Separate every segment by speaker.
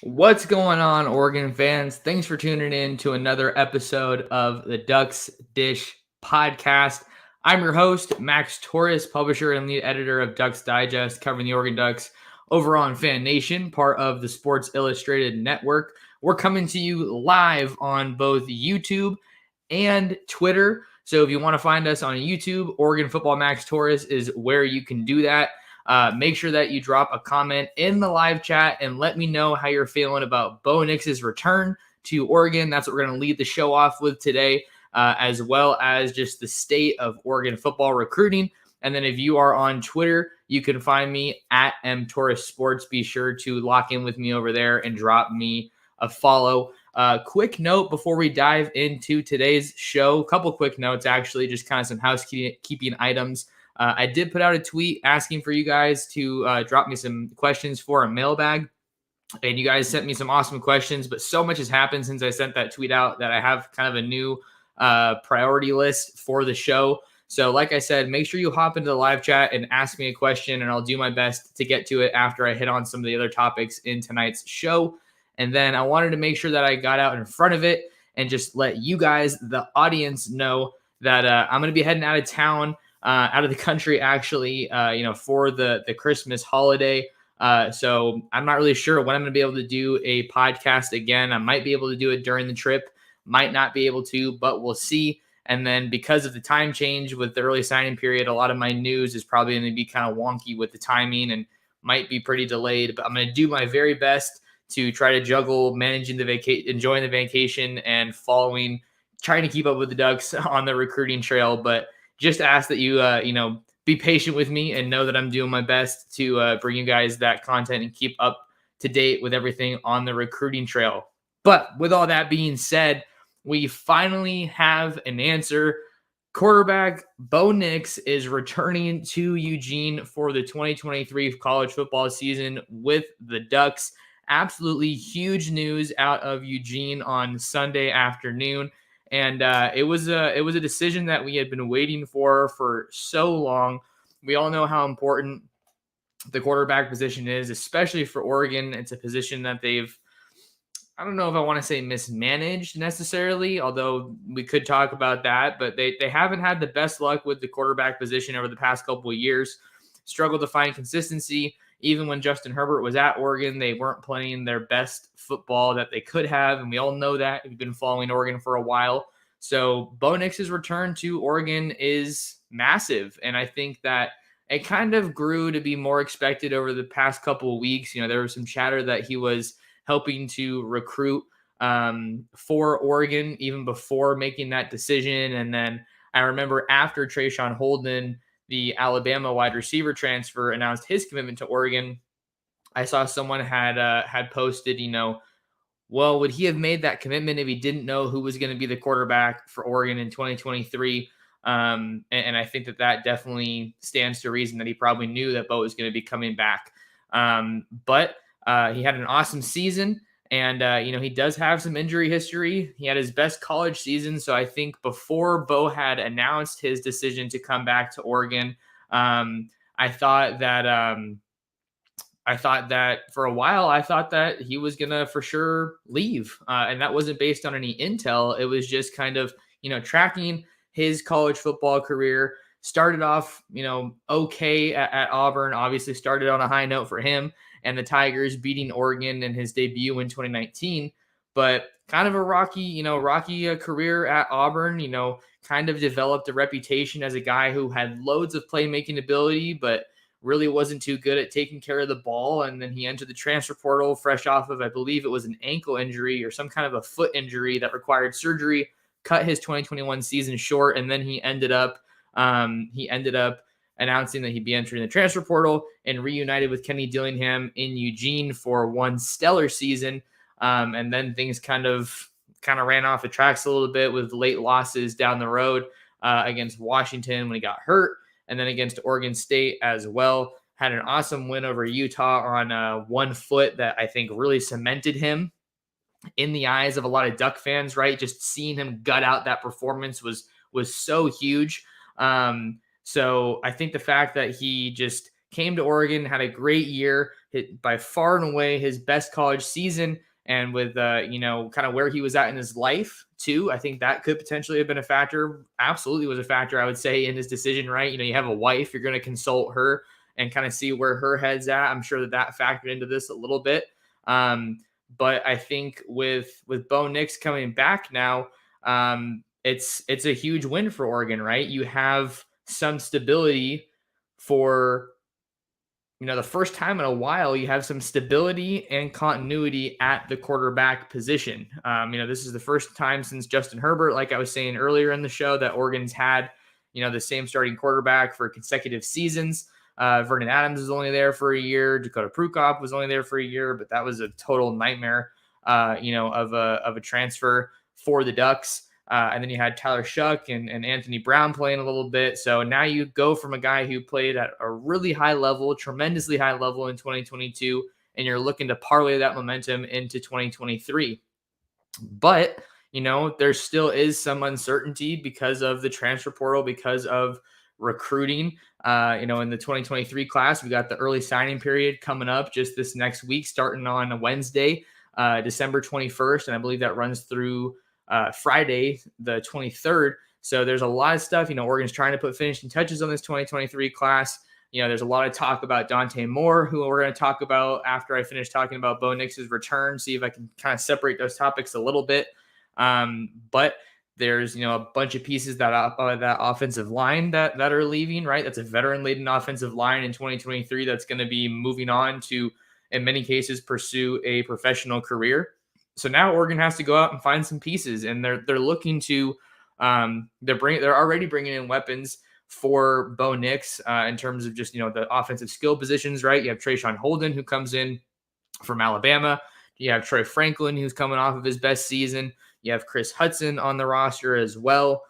Speaker 1: What's going on, Oregon fans? Thanks for tuning in to another episode of the Ducks Dish podcast. I'm your host, Max Torres, publisher and lead editor of Ducks Digest, covering the Oregon Ducks over on Fan Nation, part of the Sports Illustrated Network. We're coming to you live on both YouTube and Twitter. So if you want to find us on YouTube, Oregon Football Max Torres is where you can do that. Make sure that you drop a comment in the live chat and let me know how you're feeling about Bo Nix's return to Oregon. That's what we're going to lead the show off with today, as well as just the state of Oregon football recruiting. And then if you are on Twitter, you can find me at mtorresports. Be sure to lock in with me over there and drop me a follow. Quick note before we dive into today's show, a couple quick notes, actually, just kind of some housekeeping items. I did put out a tweet asking for you guys to drop me some questions for a mailbag. And you guys sent me some awesome questions, but so much has happened since I sent that tweet out that I have kind of a new priority list for the show. So like I said, make sure you hop into the live chat and ask me a question, and I'll do my best to get to it after I hit on some of the other topics in tonight's show. And then I wanted to make sure that I got out in front of it and just let you guys, the audience, know that I'm going to be heading out of town, out of the country, actually, for the Christmas holiday. So I'm not really sure when I'm going to be able to do a podcast again. I might be able to do it during the trip, might not be able to, but we'll see. And then because of the time change with the early signing period, a lot of my news is probably going to be kind of wonky with the timing and might be pretty delayed. But I'm going to do my very best to try to juggle managing the enjoying the vacation and trying to keep up with the Ducks on the recruiting trail. But just ask that you, be patient with me and know that I'm doing my best to bring you guys that content and keep up to date with everything on the recruiting trail. But with all that being said, we finally have an answer. Quarterback Bo Nix is returning to Eugene for the 2023 college football season with the Ducks. Absolutely huge news out of Eugene on Sunday afternoon. And it was a decision that we had been waiting for so long. We all know how important the quarterback position is, especially for Oregon. It's a position that I don't know if I want to say mismanaged necessarily, although we could talk about that, but they haven't had the best luck with the quarterback position over the past couple of years. Struggled to find consistency. Even when Justin Herbert was at Oregon, they weren't playing their best football that they could have, and we all know that. We've been following Oregon for a while. So Bo Nix's return to Oregon is massive, and I think that it kind of grew to be more expected over the past couple of weeks. There was some chatter that he was helping to recruit for Oregon even before making that decision, and then I remember after Trayshawn Holden, the Alabama wide receiver transfer, announced his commitment to Oregon, I saw someone had posted, well, would he have made that commitment if he didn't know who was going to be the quarterback for Oregon in 2023? And I think that definitely stands to reason that he probably knew that Bo was going to be coming back. But he had an awesome season. And, he does have some injury history. He had his best college season. So I think before Bo had announced his decision to come back to Oregon, I thought that for a while, I thought that he was going to for sure leave. And that wasn't based on any intel. It was just kind of, tracking his college football career. Started off, okay at Auburn, obviously started on a high note for him and the Tigers beating Oregon in his debut in 2019, but kind of a rocky career at Auburn, kind of developed a reputation as a guy who had loads of playmaking ability, but really wasn't too good at taking care of the ball. And then he entered the transfer portal fresh off of, I believe it was an ankle injury or some kind of a foot injury that required surgery, cut his 2021 season short. And then he ended up announcing that he'd be entering the transfer portal and reunited with Kenny Dillingham in Eugene for one stellar season. And then things kind of ran off the tracks a little bit with late losses down the road against Washington when he got hurt, and then against Oregon State as well. Had an awesome win over Utah on 1 foot that I think really cemented him in the eyes of a lot of Duck fans, right? Just seeing him gut out that performance was so huge. So I think the fact that he just came to Oregon, had a great year, by far and away his best college season, and with kind of where he was at in his life too. I think that could potentially have been a factor. Absolutely was a factor, I would say, in his decision. Right, you have a wife, you're going to consult her and kind of see where her head's at. I'm sure that factored into this a little bit. But I think with Bo Nix coming back now, it's a huge win for Oregon, right? You have some stability for the first time in a while. You have some stability and continuity at the quarterback position. This is the first time since Justin Herbert, like I was saying earlier in the show, that Oregon's had the same starting quarterback for consecutive seasons. Vernon Adams was only there for a year. Dakota Prukop was only there for a year, but that was a total nightmare, of a transfer for the Ducks. And then you had Tyler Shuck and Anthony Brown playing a little bit. So now you go from a guy who played at a really high level, tremendously high level in 2022, and you're looking to parlay that momentum into 2023. But, there still is some uncertainty because of the transfer portal, because of recruiting. In the 2023 class, we got the early signing period coming up just this next week, starting on a Wednesday, December 21st. And I believe that runs through Friday, the 23rd. So there's a lot of stuff. Oregon's trying to put finishing touches on this 2023 class. There's a lot of talk about Dante Moore, who we're going to talk about after I finish talking about Bo Nix's return, see if I can kind of separate those topics a little bit. But there's, a bunch of pieces that offensive line that are leaving, right? That's a veteran-laden offensive line in 2023 that's going to be moving on to, in many cases, pursue a professional career. So now Oregon has to go out and find some pieces, and they're looking to they're already bringing in weapons for Bo Nix in terms of just the offensive skill positions, right? You have Trayshawn Holden, who comes in from Alabama. You have Troy Franklin, who's coming off of his best season. You have Chris Hudson on the roster as well.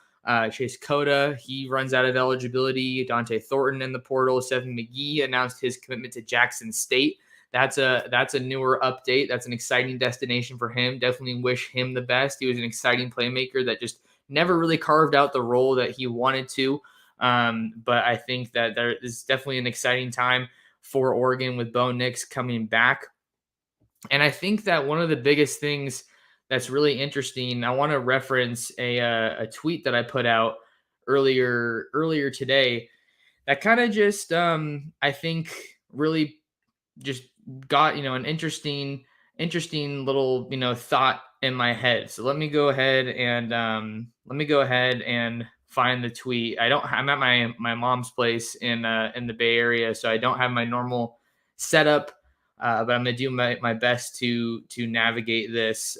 Speaker 1: Chase Cota, he runs out of eligibility. Dante Thornton in the portal. Seven McGee announced his commitment to Jackson State. That's a newer update. That's an exciting destination for him. Definitely wish him the best. He was an exciting playmaker that just never really carved out the role that he wanted to. But I think that there is definitely an exciting time for Oregon with Bo Nix coming back. And I think that one of the biggest things that's really interesting, I want to reference a tweet that I put out earlier today that kind of just I think really just got an interesting little thought in my head. So let me go ahead and find the tweet. I'm at my mom's place in the Bay Area, so I don't have my normal setup, but I'm gonna do my best to navigate this.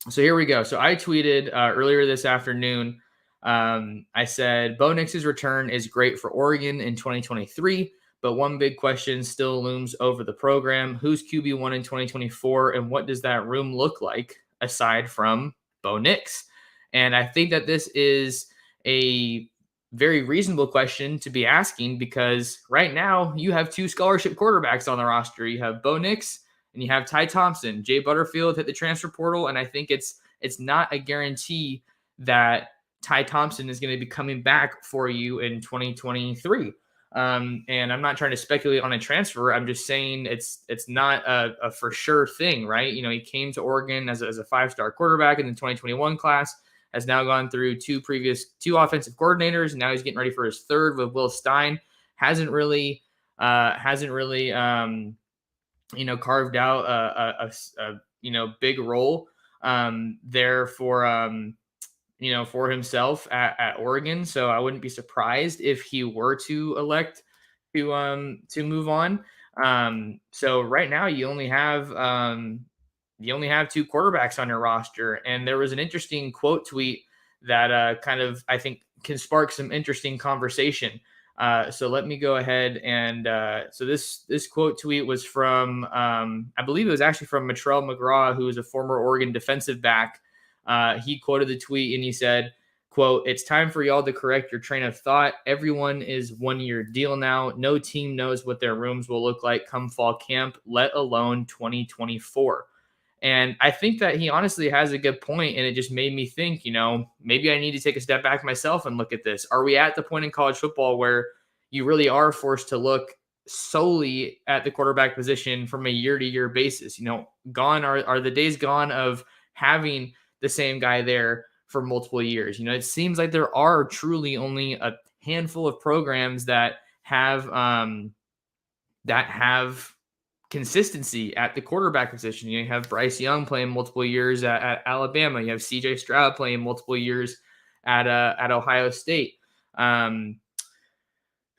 Speaker 1: So here we go. So I tweeted earlier this afternoon. I said Bo Nix's return is great for Oregon in 2023. But one big question still looms over the program. Who's QB1 in 2024, and what does that room look like aside from Bo Nix? And I think that this is a very reasonable question to be asking, because right now you have two scholarship quarterbacks on the roster. You have Bo Nix and you have Ty Thompson. Jay Butterfield hit the transfer portal, and I think it's not a guarantee that Ty Thompson is going to be coming back for you in 2023. And I'm not trying to speculate on a transfer. I'm just saying it's not a for sure thing, right? He came to Oregon as a 5-star quarterback in the 2021 class, has now gone through two offensive coordinators, and now he's getting ready for his third with Will Stein. Hasn't really carved out a big role there for himself at Oregon. So I wouldn't be surprised if he were to elect to move on. So right now you only have two quarterbacks on your roster. And there was an interesting quote tweet that kind of, I think, can spark some interesting conversation. So let me go ahead and so this quote tweet was from I believe it was actually from Matrell McGraw, who is a former Oregon defensive back. He quoted the tweet and he said, quote, "It's time for y'all to correct your train of thought. Everyone is 1-year deal now. No team knows what their rooms will look like come fall camp, let alone 2024. And I think that he honestly has a good point, and it just made me think, maybe I need to take a step back myself and look at this. Are we at the point in college football where you really are forced to look solely at the quarterback position from a year-to-year basis. Gone are the days gone of having the same guy there for multiple years. It seems like there are truly only a handful of programs that have consistency at the quarterback position. You have Bryce Young playing multiple years at Alabama. You have CJ Stroud playing multiple years at Ohio State.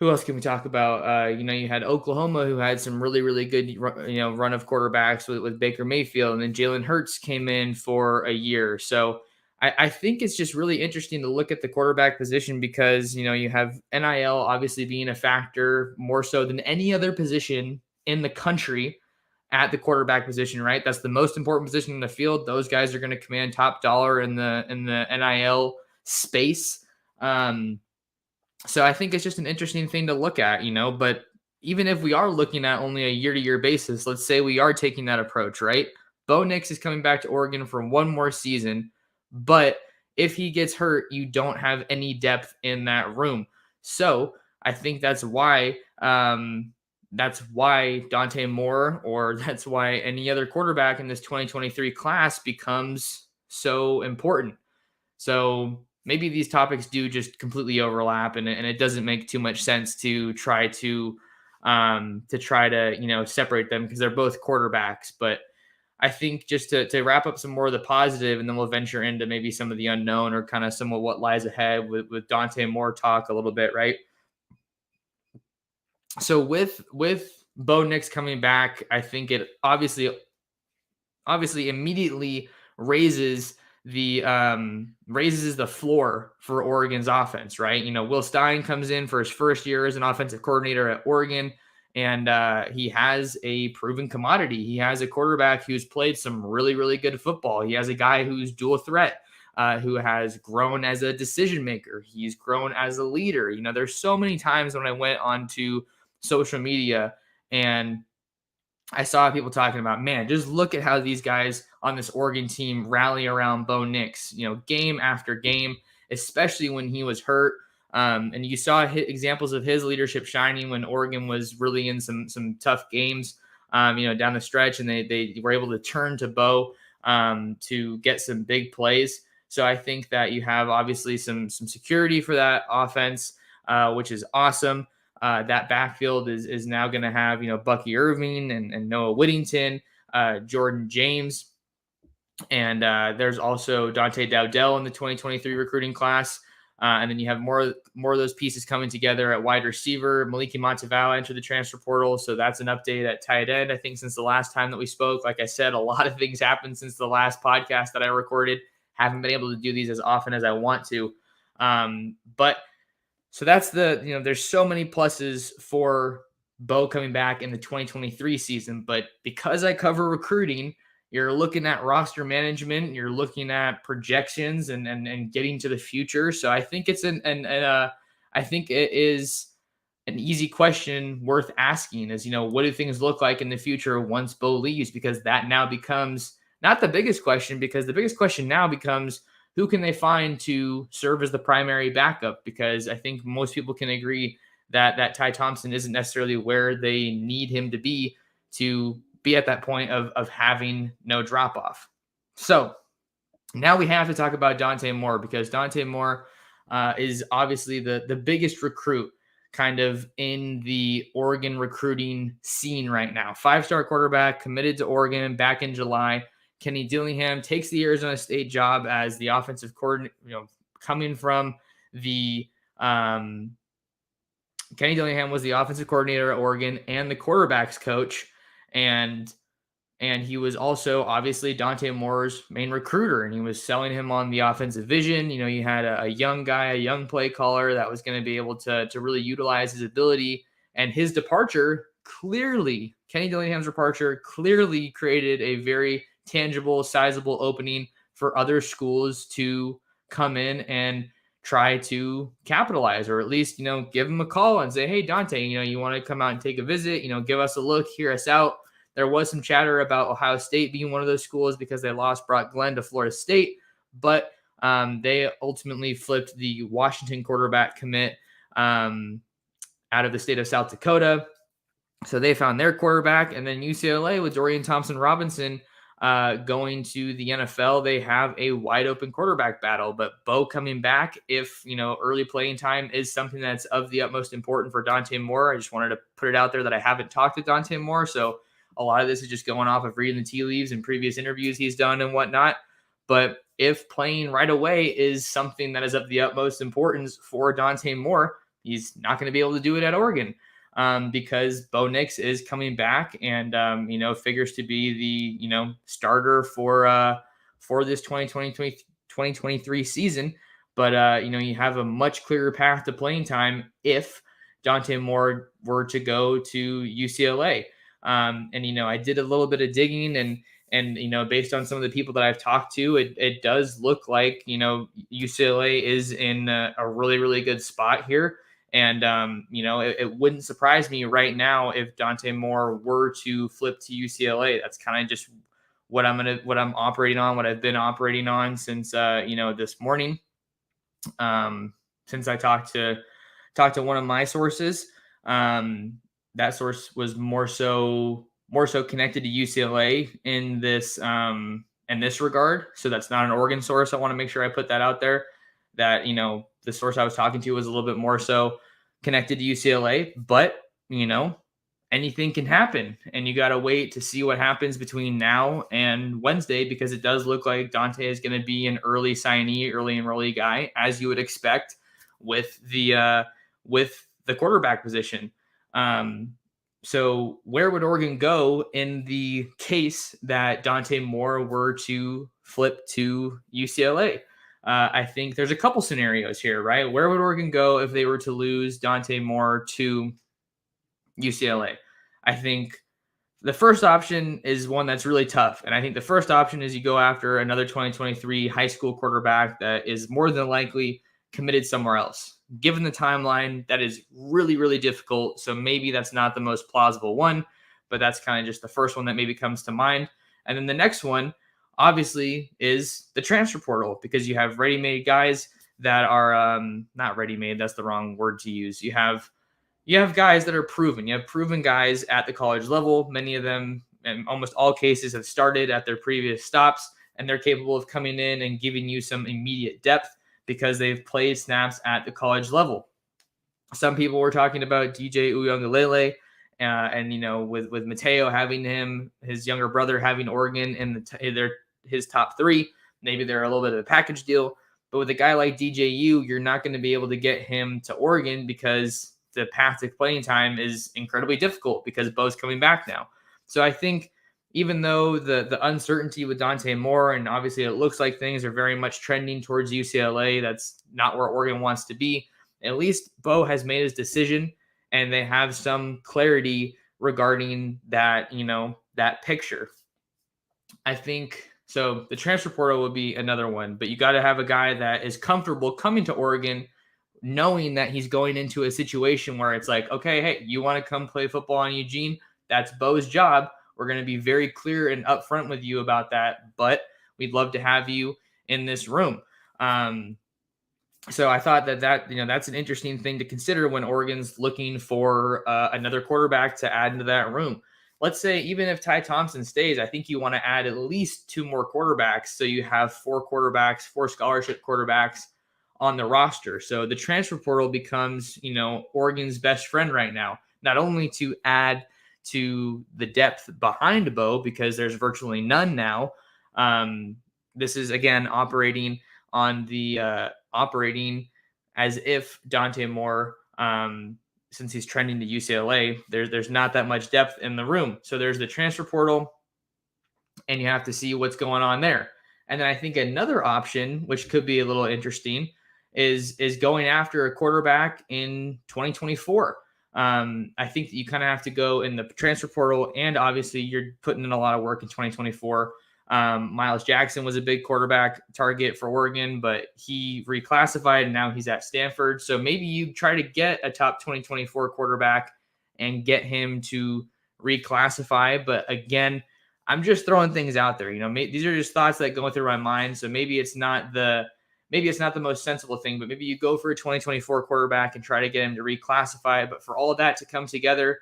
Speaker 1: Who else can we talk about? You had Oklahoma, who had some really, really good, run of quarterbacks with Baker Mayfield, and then Jalen Hurts came in for a year. So I think it's just really interesting to look at the quarterback position because, you have NIL obviously being a factor more so than any other position in the country at the quarterback position, right? That's the most important position in the field. Those guys are going to command top dollar in the NIL space. So I think it's just an interesting thing to look at, but even if we are looking at only a year-to-year basis, let's say we are taking that approach, right? Bo Nix is coming back to Oregon for one more season, but if he gets hurt, you don't have any depth in that room. So I think that's why Dante Moore, or that's why any other quarterback in this 2023 class becomes so important. So maybe these topics do just completely overlap, and it doesn't make too much sense to try to separate them because they're both quarterbacks. But I think just to wrap up some more of the positive, and then we'll venture into maybe some of the unknown or kind of some of what lies ahead with Dante Moore talk a little bit, right? So with Bo Nix coming back, I think it obviously immediately raises the floor for Oregon's offense, right? Will Stein comes in for his first year as an offensive coordinator at Oregon, and he has a proven commodity. He has a quarterback who's played some really, really good football. He has a guy who's dual threat, who has grown as a decision maker. He's grown as a leader. There's so many times when I went onto social media and I saw people talking about, man, just look at how these guys on this Oregon team rally around Bo Nix, game after game, especially when he was hurt. And you saw examples of his leadership shining when Oregon was really in some tough games, down the stretch, and they were able to turn to Bo to get some big plays. So I think that you have obviously some security for that offense, which is awesome. That backfield is now going to have, Bucky Irving and Noah Whittington, Jordan James. And there's also Dante Dowdell in the 2023 recruiting class. And then you have more of those pieces coming together at wide receiver. Maliki Montevau entered the transfer portal. So that's an update at tight end, I think, since the last time that we spoke. Like I said, a lot of things happened since the last podcast that I recorded. Haven't been able to do these as often as I want to. So that's there's so many pluses for Bo coming back in the 2023 season. But because I cover recruiting, you're looking at roster management, you're looking at projections and getting to the future. So I think it's I think it is an easy question worth asking is, what do things look like in the future once Bo leaves? Because that now becomes not the biggest question, because the biggest question now becomes, who can they find to serve as the primary backup? Because I think most people can agree that Ty Thompson isn't necessarily where they need him to be at that point of having no drop off. So now we have to talk about Dante Moore, because Dante Moore is obviously the biggest recruit kind of in the Oregon recruiting scene right now. 5-star quarterback committed to Oregon back in July. Kenny Dillingham takes the Arizona State job as the offensive coordinator, coming from the Kenny Dillingham was the offensive coordinator at Oregon and the quarterbacks coach. And he was also obviously Dante Moore's main recruiter, and he was selling him on the offensive vision. You had a young guy, a young play caller that was going to be able to really utilize his ability. And his departure Kenny Dillingham's departure clearly created a very tangible, sizable opening for other schools to come in and try to capitalize, or at least, give him a call and say, hey, Dante, you want to come out and take a visit, give us a look, hear us out. There was some chatter about Ohio State being one of those schools because they lost Brock Glenn to Florida State, but they ultimately flipped the Washington quarterback commit out of the state of South Dakota. So they found their quarterback, and then UCLA with Dorian Thompson-Robinson going to the NFL, they have a wide open quarterback battle. But Bo coming back, if early playing time is something that's of the utmost important for Dante Moore. I just wanted to put it out there that I haven't talked to Dante Moore, so a lot of this is just going off of reading the tea leaves and previous interviews he's done and whatnot. But if playing right away is something that is of the utmost importance for Dante Moore, he's not going to be able to do it at Oregon. Because Bo Nix is coming back and, figures to be the, starter for this 2023 season. But, you have a much clearer path to playing time if Dante Moore were to go to UCLA. And, I did a little bit of digging and based on some of the people that I've talked to, it does look like, UCLA is in a really, really good spot here. And, it wouldn't surprise me right now if Dante Moore were to flip to UCLA. That's kind of just what I'm operating on, what I've been operating on since, this morning. Since I talked to one of my sources, that source was more so connected to UCLA in this regard. So that's not an Oregon source. I want to make sure I put that out there, that, the source I was talking to was a little bit more so connected to UCLA, but anything can happen, and you got to wait to see what happens between now and Wednesday, because it does look like Dante is going to be an early signee, early enrollee guy, as you would expect with the quarterback position. So where would Oregon go in the case that Dante Moore were to flip to UCLA? I think there's a couple scenarios here, right? Where would Oregon go if they were to lose Dante Moore to UCLA? I think the first option is one that's really tough. And I think the first option is you go after another 2023 high school quarterback that is more than likely committed somewhere else. Given the timeline, that is really, really difficult. So maybe that's not the most plausible one, but that's kind of just the first one that maybe comes to mind. And then the next one, obviously, is the transfer portal, because you have ready-made guys that are not ready-made. That's the wrong word to use. You have guys that are proven. You have proven guys at the college level. Many of them, in almost all cases, have started at their previous stops, and they're capable of coming in and giving you some immediate depth because they've played snaps at the college level. Some people were talking about DJ Uiagalelei, and with Mateo having his younger brother having Oregon in his top three, maybe they're a little bit of a package deal. But with a guy like DJU, you're not going to be able to get him to Oregon because the path to playing time is incredibly difficult because Bo's coming back now. So I think even though the uncertainty with Dante Moore, and obviously it looks like things are very much trending towards UCLA, that's not where Oregon wants to be. At least Bo has made his decision, and they have some clarity regarding that, that picture. I think so. The transfer portal would be another one, but you got to have a guy that is comfortable coming to Oregon, knowing that he's going into a situation where it's like, okay, hey, you want to come play football in Eugene? That's Bo's job. We're going to be very clear and upfront with you about that, but we'd love to have you in this room. So I thought that that's an interesting thing to consider when Oregon's looking for another quarterback to add into that room. Let's say even if Ty Thompson stays, I think you want to add at least two more quarterbacks, so you have four scholarship quarterbacks on the roster. So the transfer portal becomes, Oregon's best friend right now, not only to add to the depth behind Bo, because there's virtually none now. This is, again, operating as if Dante Moore, since he's trending to UCLA, there's not that much depth in the room. So there's the transfer portal, and you have to see what's going on there. And then I think another option, which could be a little interesting, is going after a quarterback in 2024. I think that you kind of have to go in the transfer portal, and obviously you're putting in a lot of work in 2024. Miles Jackson was a big quarterback target for Oregon, but he reclassified and now he's at Stanford. So maybe you try to get a top 2024 quarterback and get him to reclassify. But again, I'm just throwing things out there. These are just thoughts that go through my mind. So maybe it's not the most sensible thing, but maybe you go for a 2024 quarterback and try to get him to reclassify. But for all of that to come together,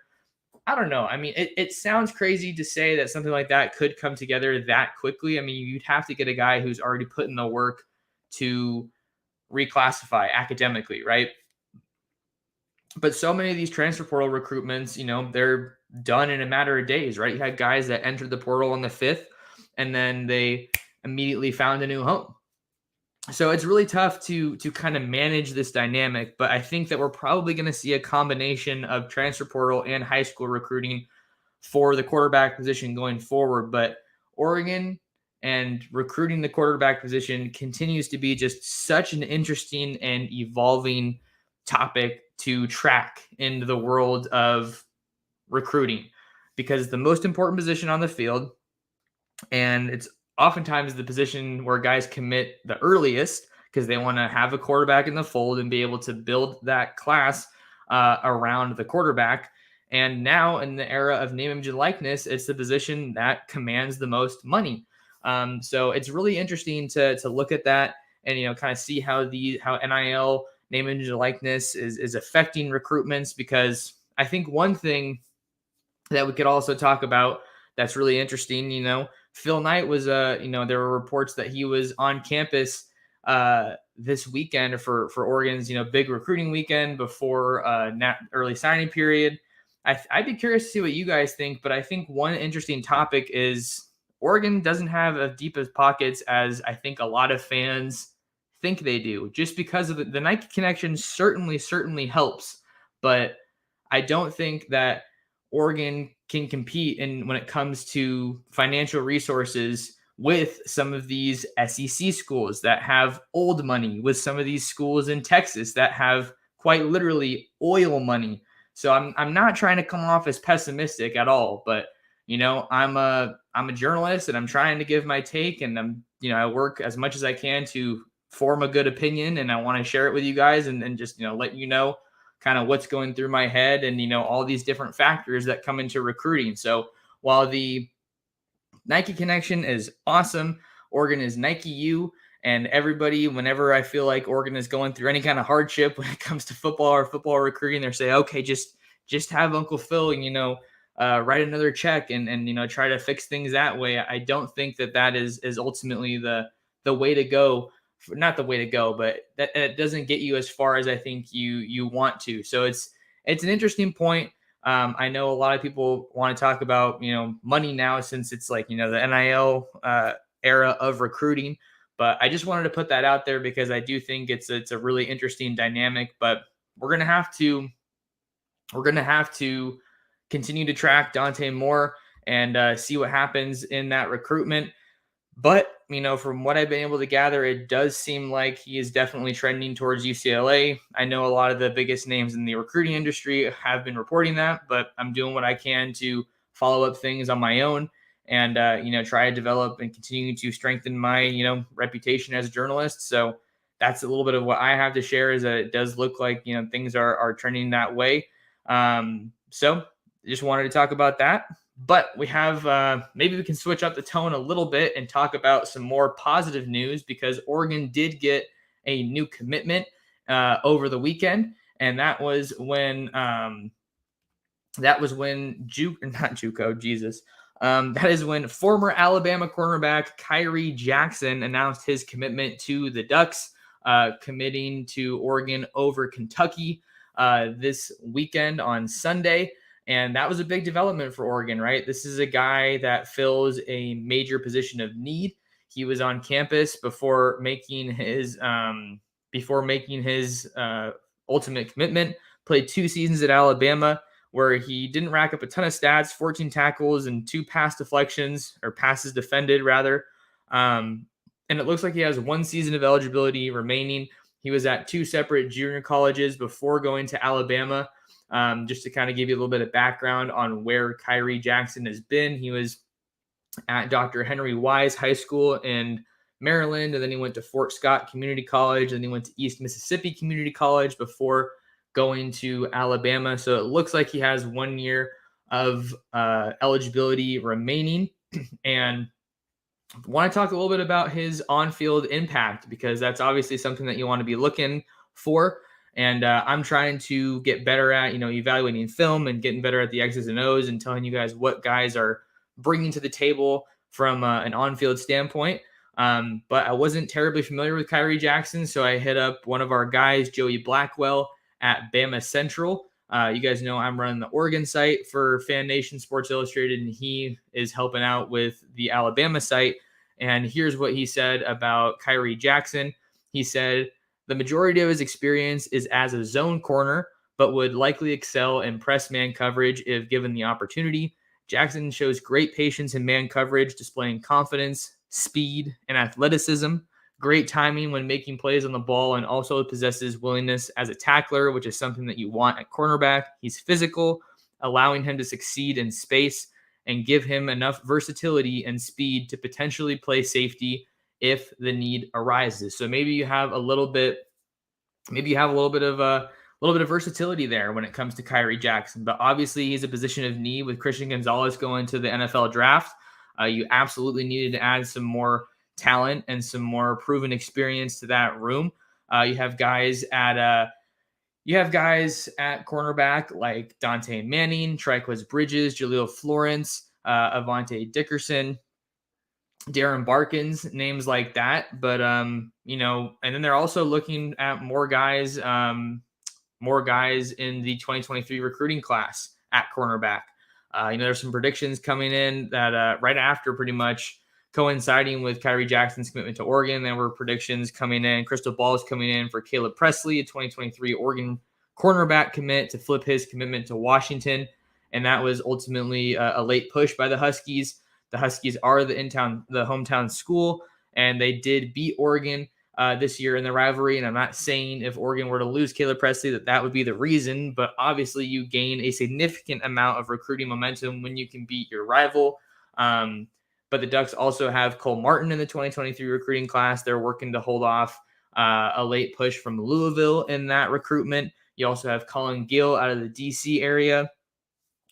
Speaker 1: I don't know. I mean, it sounds crazy to say that something like that could come together that quickly. I mean, you'd have to get a guy who's already put in the work to reclassify academically, right? But so many of these transfer portal recruitments, they're done in a matter of days, right? You had guys that entered the portal on the 5th and then they immediately found a new home. So it's really tough to kind of manage this dynamic, but I think that we're probably going to see a combination of transfer portal and high school recruiting for the quarterback position going forward. But Oregon and recruiting the quarterback position continues to be just such an interesting and evolving topic to track in the world of recruiting, because it's the most important position on the field, and it's oftentimes the position where guys commit the earliest because they want to have a quarterback in the fold and be able to build that class around the quarterback. And now in the era of name, image, and likeness, it's the position that commands the most money. So it's really interesting to look at that and kind of see how NIL, name, image, and likeness is affecting recruitments. Because I think one thing that we could also talk about that's really interesting, Phil Knight was, there were reports that he was on campus this weekend for Oregon's, big recruiting weekend before early signing period. I'd be curious to see what you guys think, but I think one interesting topic is Oregon doesn't have as deep as pockets as I think a lot of fans think they do, just because of the Nike connection certainly helps, but I don't think that Oregon can compete when it comes to financial resources with some of these SEC schools that have old money, with some of these schools in Texas that have quite literally oil money. So I'm not trying to come off as pessimistic at all, but I'm a journalist and I'm trying to give my take, and I work as much as I can to form a good opinion, and I want to share it with you guys and just let you know kind of what's going through my head and all these different factors that come into recruiting. So while the Nike connection is awesome, Oregon is Nike U, and everybody, whenever I feel like Oregon is going through any kind of hardship when it comes to football or football recruiting, they're saying, okay, just have Uncle Phil, write another check and try to fix things that way. I don't think that is ultimately the way to go. Not the way to go, but that it doesn't get you as far as I think you want to. So it's an interesting point. I know a lot of people want to talk about money now, since it's like the NIL era of recruiting. But I just wanted to put that out there because I do think it's a really interesting dynamic. But we're gonna have to continue to track Dante Moore and see what happens in that recruitment. But, from what I've been able to gather, it does seem like he is definitely trending towards UCLA. I know a lot of the biggest names in the recruiting industry have been reporting that, but I'm doing what I can to follow up things on my own and, try to develop and continue to strengthen my, reputation as a journalist. So that's a little bit of what I have to share, is that it does look like, things are trending that way. So just wanted to talk about that. But we have, maybe we can switch up the tone a little bit and talk about some more positive news, because Oregon did get a new commitment over the weekend. And that was when that is when former Alabama cornerback Khyree Jackson announced his commitment to the Ducks, committing to Oregon over Kentucky this weekend on Sunday. And that was a big development for Oregon, right? This is a guy that fills a major position of need. He was on campus before making his ultimate commitment. Played 2 seasons at Alabama, where he didn't rack up a ton of stats, 14 tackles and 2 passes defended rather. And it looks like he has 1 season of eligibility remaining. He was at 2 separate junior colleges before going to Alabama. Just to kind of give you a little bit of background on where Kyrie Jackson has been. He was at Dr. Henry Wise High School in Maryland, and then he went to Fort Scott Community College, and then he went to East Mississippi Community College before going to Alabama. So it looks like he has 1 year of eligibility remaining. And I want to talk a little bit about his on-field impact, because that's obviously something that you want to be looking for. And I'm trying to get better at, evaluating film and getting better at the X's and O's and telling you guys what guys are bringing to the table from an on-field standpoint. But I wasn't terribly familiar with Kyrie Jackson, so I hit up one of our guys, Joey Blackwell, at Bama Central. You guys know I'm running the Oregon site for Fan Nation Sports Illustrated, and he is helping out with the Alabama site. And here's what he said about Kyrie Jackson. He said, the majority of his experience is as a zone corner, but would likely excel in press man coverage if given the opportunity. Jackson shows great patience in man coverage, displaying confidence, speed, and athleticism. Great timing when making plays on the ball, and also possesses willingness as a tackler, which is something that you want at cornerback. He's physical, allowing him to succeed in space and give him enough versatility and speed to potentially play safety if the need arises. So maybe you have a little bit of versatility there when it comes to Kyrie Jackson. But obviously, he's a position of need with Christian Gonzalez going to the NFL draft. You absolutely needed to add some more talent and some more proven experience to that room. You have guys at cornerback like Dante Manning, Triquez Bridges, Jaleel Florence, Avante Dickerson, Darren Barkins, names like that. But and then they're also looking at more guys in the 2023 recruiting class at cornerback. There's some predictions coming in that right after, pretty much coinciding with Kyrie Jackson's commitment to Oregon, there were predictions coming in. Crystal balls coming in for Caleb Presley, a 2023 Oregon cornerback commit, to flip his commitment to Washington. And that was ultimately a late push by the Huskies. The Huskies are the hometown school, and they did beat Oregon this year in the rivalry. And I'm not saying if Oregon were to lose Caleb Presley that would be the reason, but obviously you gain a significant amount of recruiting momentum when you can beat your rival. But the Ducks also have Cole Martin in the 2023 recruiting class. They're working to hold off a late push from Louisville in that recruitment. You also have Colin Gill out of the DC area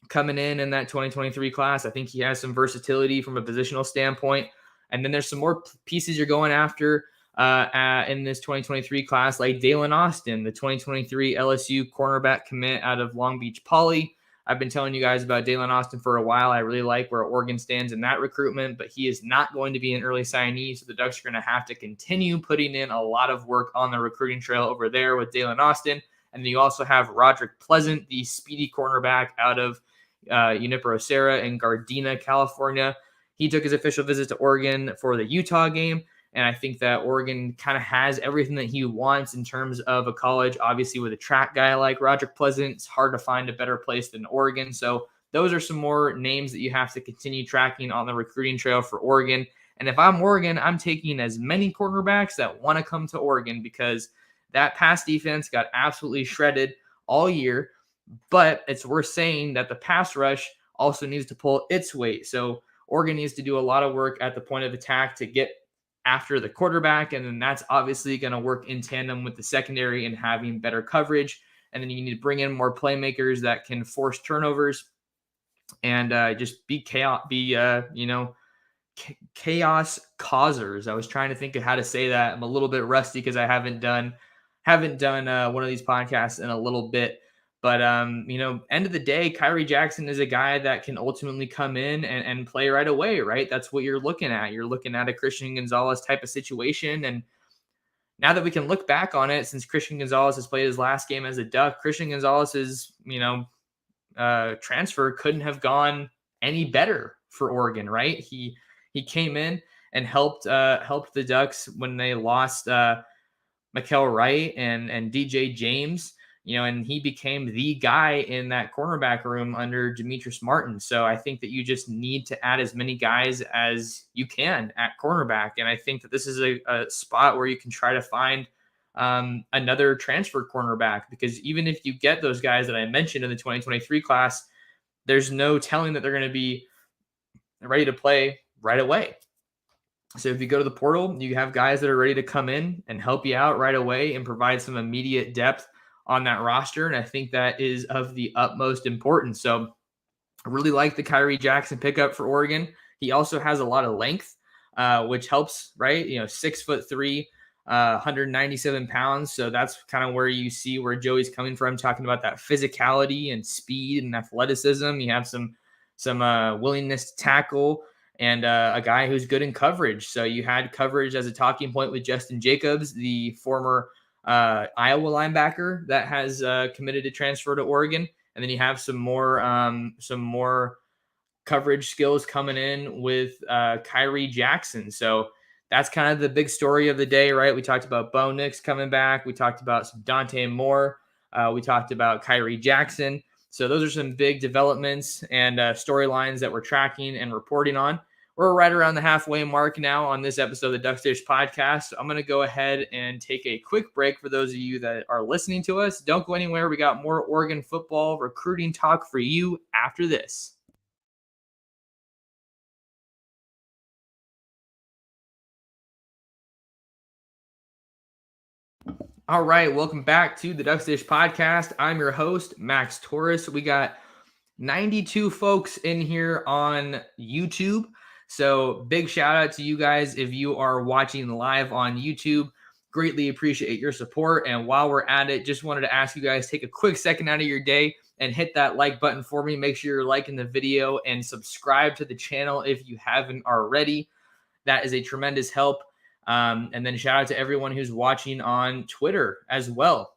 Speaker 1: coming in that 2023 class. I think he has some versatility from a positional standpoint. And then there's some more pieces you're going after in this 2023 class, like Dalen Austin, the 2023 LSU cornerback commit out of Long Beach Poly. I've been telling you guys about Dalen Austin for a while. I really like where Oregon stands in that recruitment, but he is not going to be an early signee, so the Ducks are going to have to continue putting in a lot of work on the recruiting trail over there with Dalen Austin. And then you also have Roderick Pleasant, the speedy cornerback out of Junipero Serra in Gardena, California. He took his official visit to Oregon for the Utah game, and I think that Oregon kind of has everything that he wants in terms of a college. Obviously, with a track guy like Roderick Pleasant, it's hard to find a better place than Oregon. So those are some more names that you have to continue tracking on the recruiting trail for Oregon. And if I'm Oregon, I'm taking as many cornerbacks that want to come to Oregon, because that pass defense got absolutely shredded all year. But it's worth saying that the pass rush also needs to pull its weight. So Oregon needs to do a lot of work at the point of attack to get after the quarterback. And then that's obviously going to work in tandem with the secondary and having better coverage. And then you need to bring in more playmakers that can force turnovers and just be chaos, chaos causers. I was trying to think of how to say that. I'm a little bit rusty because I haven't done one of these podcasts in a little bit. But, end of the day, Kyrie Jackson is a guy that can ultimately come in and play right away, right? That's what you're looking at. You're looking at a Christian Gonzalez type of situation. And now that we can look back on it, since Christian Gonzalez has played his last game as a Duck, Christian Gonzalez's, transfer couldn't have gone any better for Oregon, right? He came in and helped the Ducks when they lost Mikael Wright and DJ James. And he became the guy in that cornerback room under Demetrius Martin. So I think that you just need to add as many guys as you can at cornerback. And I think that this is a spot where you can try to find another transfer cornerback, because even if you get those guys that I mentioned in the 2023 class, there's no telling that they're going to be ready to play right away. So if you go to the portal, you have guys that are ready to come in and help you out right away and provide some immediate depth on that roster. And I think that is of the utmost importance. So I really like the Kyrie Jackson pickup for Oregon. He also has a lot of length, which helps, right? 6'3", 197 pounds. So that's kind of where you see where Joey's coming from, talking about that physicality and speed and athleticism. You have some willingness to tackle, and a guy who's good in coverage. So you had coverage as a talking point with Justin Jacobs, the former Iowa linebacker that has committed to transfer to Oregon, and then you have some more coverage skills coming in with Khyree Jackson. So that's kind of the big story of the day, right? We talked about Bo Nix coming back. We talked about some Dante Moore. We talked about Kyrie Jackson. So those are some big developments and storylines that we're tracking and reporting on. We're right around the halfway mark now on this episode of the Ducks Dish podcast. So I'm going to go ahead and take a quick break for those of you that are listening to us. Don't go anywhere. We got more Oregon football recruiting talk for you after this. All right, welcome back to the Ducks Dish podcast. I'm your host, Max Torres. We got 92 folks in here on YouTube. So big shout out to you guys if you are watching live on YouTube. Greatly appreciate your support. And while we're at it, just wanted to ask you guys, take a quick second out of your day and hit that like button for me. Make sure you're liking the video and subscribe to the channel if you haven't already. That is a tremendous help. And then shout out to everyone who's watching on Twitter as well.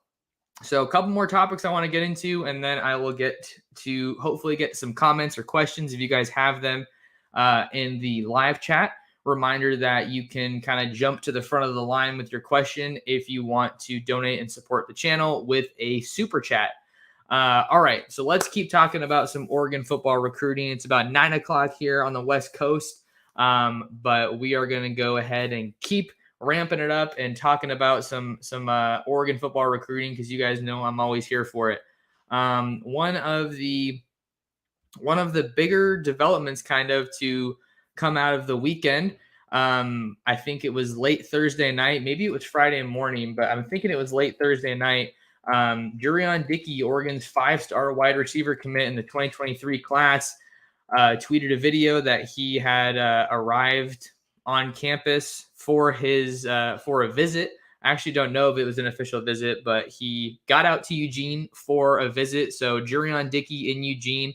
Speaker 1: So a couple more topics I want to get into, and then I will get to hopefully get some comments or questions if you guys have them in the live chat. Reminder that you can kind of jump to the front of the line with your question if you want to donate and support the channel with a super chat. All right, so let's keep talking about some Oregon football recruiting. It's about 9 o'clock here on the West Coast. But we are going to go ahead and keep ramping it up and talking about some Oregon football recruiting, because you guys know I'm always here for it. One of the bigger developments kind of to come out of the weekend, I think it was late Thursday night, maybe it was Friday morning, but I'm thinking it was late Thursday night. Jurion Dickey, Oregon's 5-star wide receiver commit in the 2023 class, tweeted a video that he had arrived on campus for a visit. I actually don't know if it was an official visit, but he got out to Eugene for a visit. So Jurion Dickey in Eugene,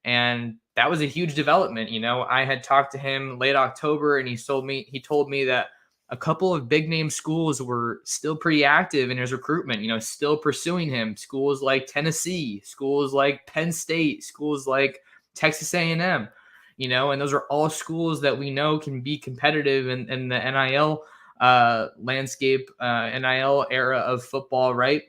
Speaker 1: and that was a huge development. You know, I had talked to him late October, and he told me that a couple of big name schools were still pretty active in his recruitment, you know, still pursuing him. Schools like Tennessee, schools like Penn State, schools like Texas A&M, you know, and those are all schools that we know can be competitive in the NIL landscape, NIL era of football, right?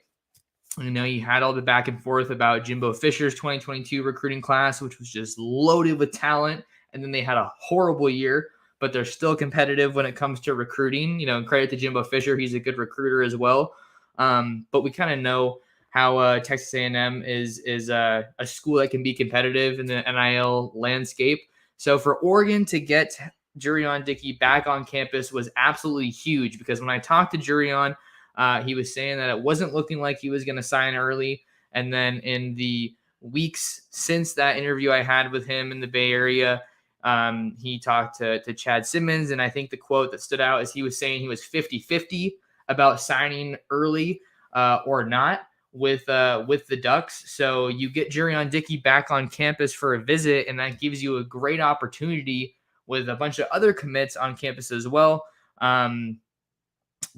Speaker 1: You know, you had all the back and forth about Jimbo Fisher's 2022 recruiting class, which was just loaded with talent, and then they had a horrible year, but they're still competitive when it comes to recruiting. You know, and credit to Jimbo Fisher, he's a good recruiter as well. But we kind of know how Texas A&M is a school that can be competitive in the NIL landscape. So for Oregon to get Jurion Dickey back on campus was absolutely huge, because when I talked to Jurion, he was saying that it wasn't looking like he was going to sign early. And then in the weeks since that interview I had with him in the Bay Area, he talked to Chad Simmons. And I think the quote that stood out is he was saying he was 50-50 about signing early or not with the Ducks. So you get Jurion Dickey back on campus for a visit, and that gives you a great opportunity with a bunch of other commits on campus as well,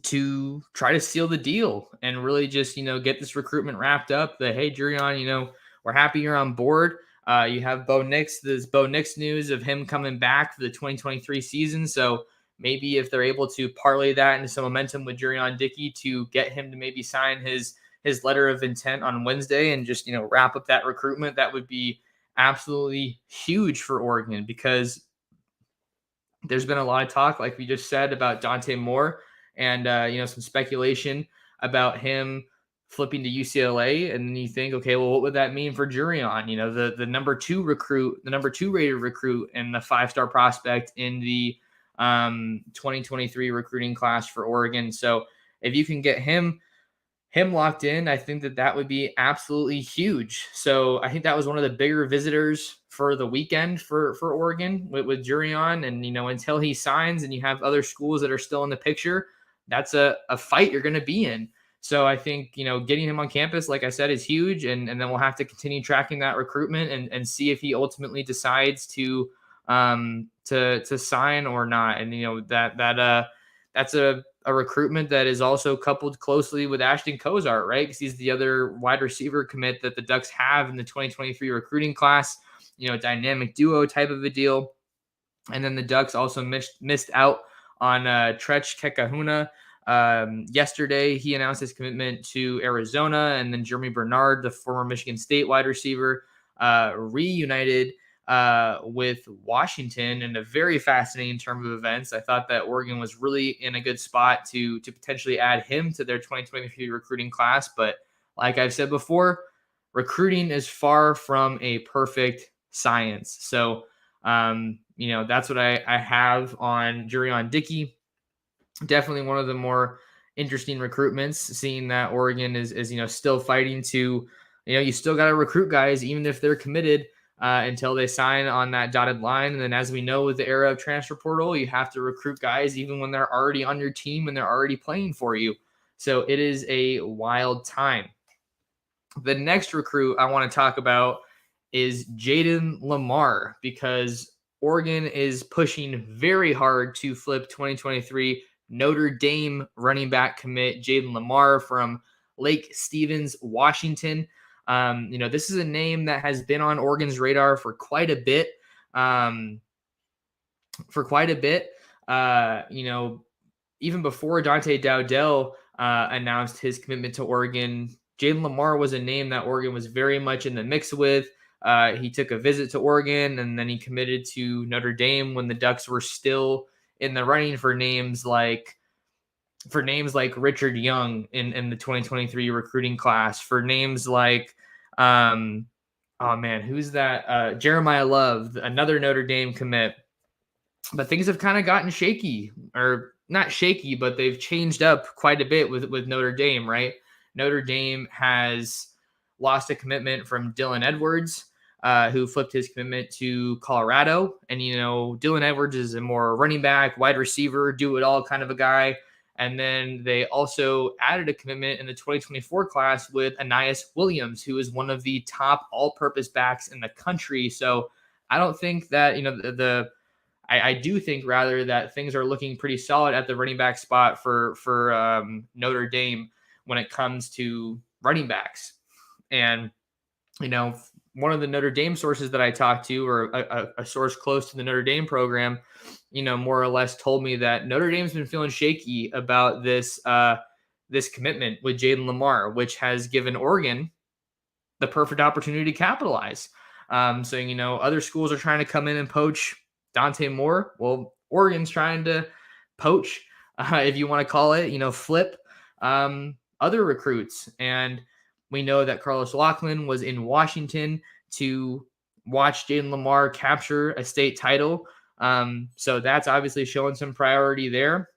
Speaker 1: to try to seal the deal and really just, you know, get this recruitment wrapped up. That, hey, Jurion, you know, we're happy you're on board. You have Bo Nix. There's Bo Nix news of him coming back for the 2023 season. So maybe if they're able to parlay that into some momentum with Jurion Dickey to get him to maybe sign his letter of intent on Wednesday and just, you know, wrap up that recruitment, that would be absolutely huge for Oregon, because there's been a lot of talk, like we just said, about Dante Moore and, you know, some speculation about him flipping to UCLA. And then you think, okay, well, what would that mean for Jurion? You know, the number 2 rated recruit and the 5-star prospect in the 2023 recruiting class for Oregon. So if you can get him locked in, I think that would be absolutely huge. So I think that was one of the bigger visitors for the weekend for Oregon with Jurion. And, you know, until he signs and you have other schools that are still in the picture, that's a fight you're going to be in. So I think, getting him on campus, like I said, is huge. And then we'll have to continue tracking that recruitment and see if he ultimately decides to sign or not. And, that's a recruitment that is also coupled closely with Ashton Kozart, right? Because he's the other wide receiver commit that the Ducks have in the 2023 recruiting class, dynamic duo type of a deal. And then the Ducks also missed out on Trech Kekahuna. Yesterday, he announced his commitment to Arizona, and then Jeremy Bernard, the former Michigan State wide receiver, reunited with Washington in a very fascinating turn of events. I thought that Oregon was really in a good spot to potentially add him to their 2023 recruiting class. But like I've said before, recruiting is far from a perfect science. So, that's what I have on Jurion Dickey. Definitely one of the more interesting recruitments, seeing that Oregon is still fighting to, you still got to recruit guys, even if they're committed, until they sign on that dotted line. And then, as we know, with the era of transfer portal, you have to recruit guys even when they're already on your team and they're already playing for you. So it is a wild time. The next recruit I want to talk about is Jaden Lamar, because Oregon is pushing very hard to flip 2023 Notre Dame running back commit Jaden Lamar from Lake Stevens, Washington. This is a name that has been on Oregon's radar for quite a bit. Even before Dante Dowdell announced his commitment to Oregon, Jaden Lamar was a name that Oregon was very much in the mix with. He took a visit to Oregon, and then he committed to Notre Dame when the Ducks were still in the running for names like Richard Young in the 2023 recruiting class, for names like who's that? Jeremiah Love, another Notre Dame commit. But things have kind of gotten shaky, or not shaky, but they've changed up quite a bit with Notre Dame, right? Notre Dame has lost a commitment from Dylan Edwards, who flipped his commitment to Colorado. And, Dylan Edwards is a more running back, wide receiver, do-it-all kind of a guy. And then they also added a commitment in the 2024 class with Anais Williams, who is one of the top all-purpose backs in the country. So I don't think that, I do think rather that things are looking pretty solid at the running back spot for Notre Dame when it comes to running backs. And, one of the Notre Dame sources that I talked to, or a source close to the Notre Dame program, more or less told me that Notre Dame's been feeling shaky about this commitment with Jaden Lamar, which has given Oregon the perfect opportunity to capitalize. So, other schools are trying to come in and poach Dante Moore. Well, Oregon's trying to poach, if you want to call it, flip other recruits. And we know that Carlos Lachlan was in Washington to watch Jaden Lamar capture a state title. So that's obviously showing some priority there.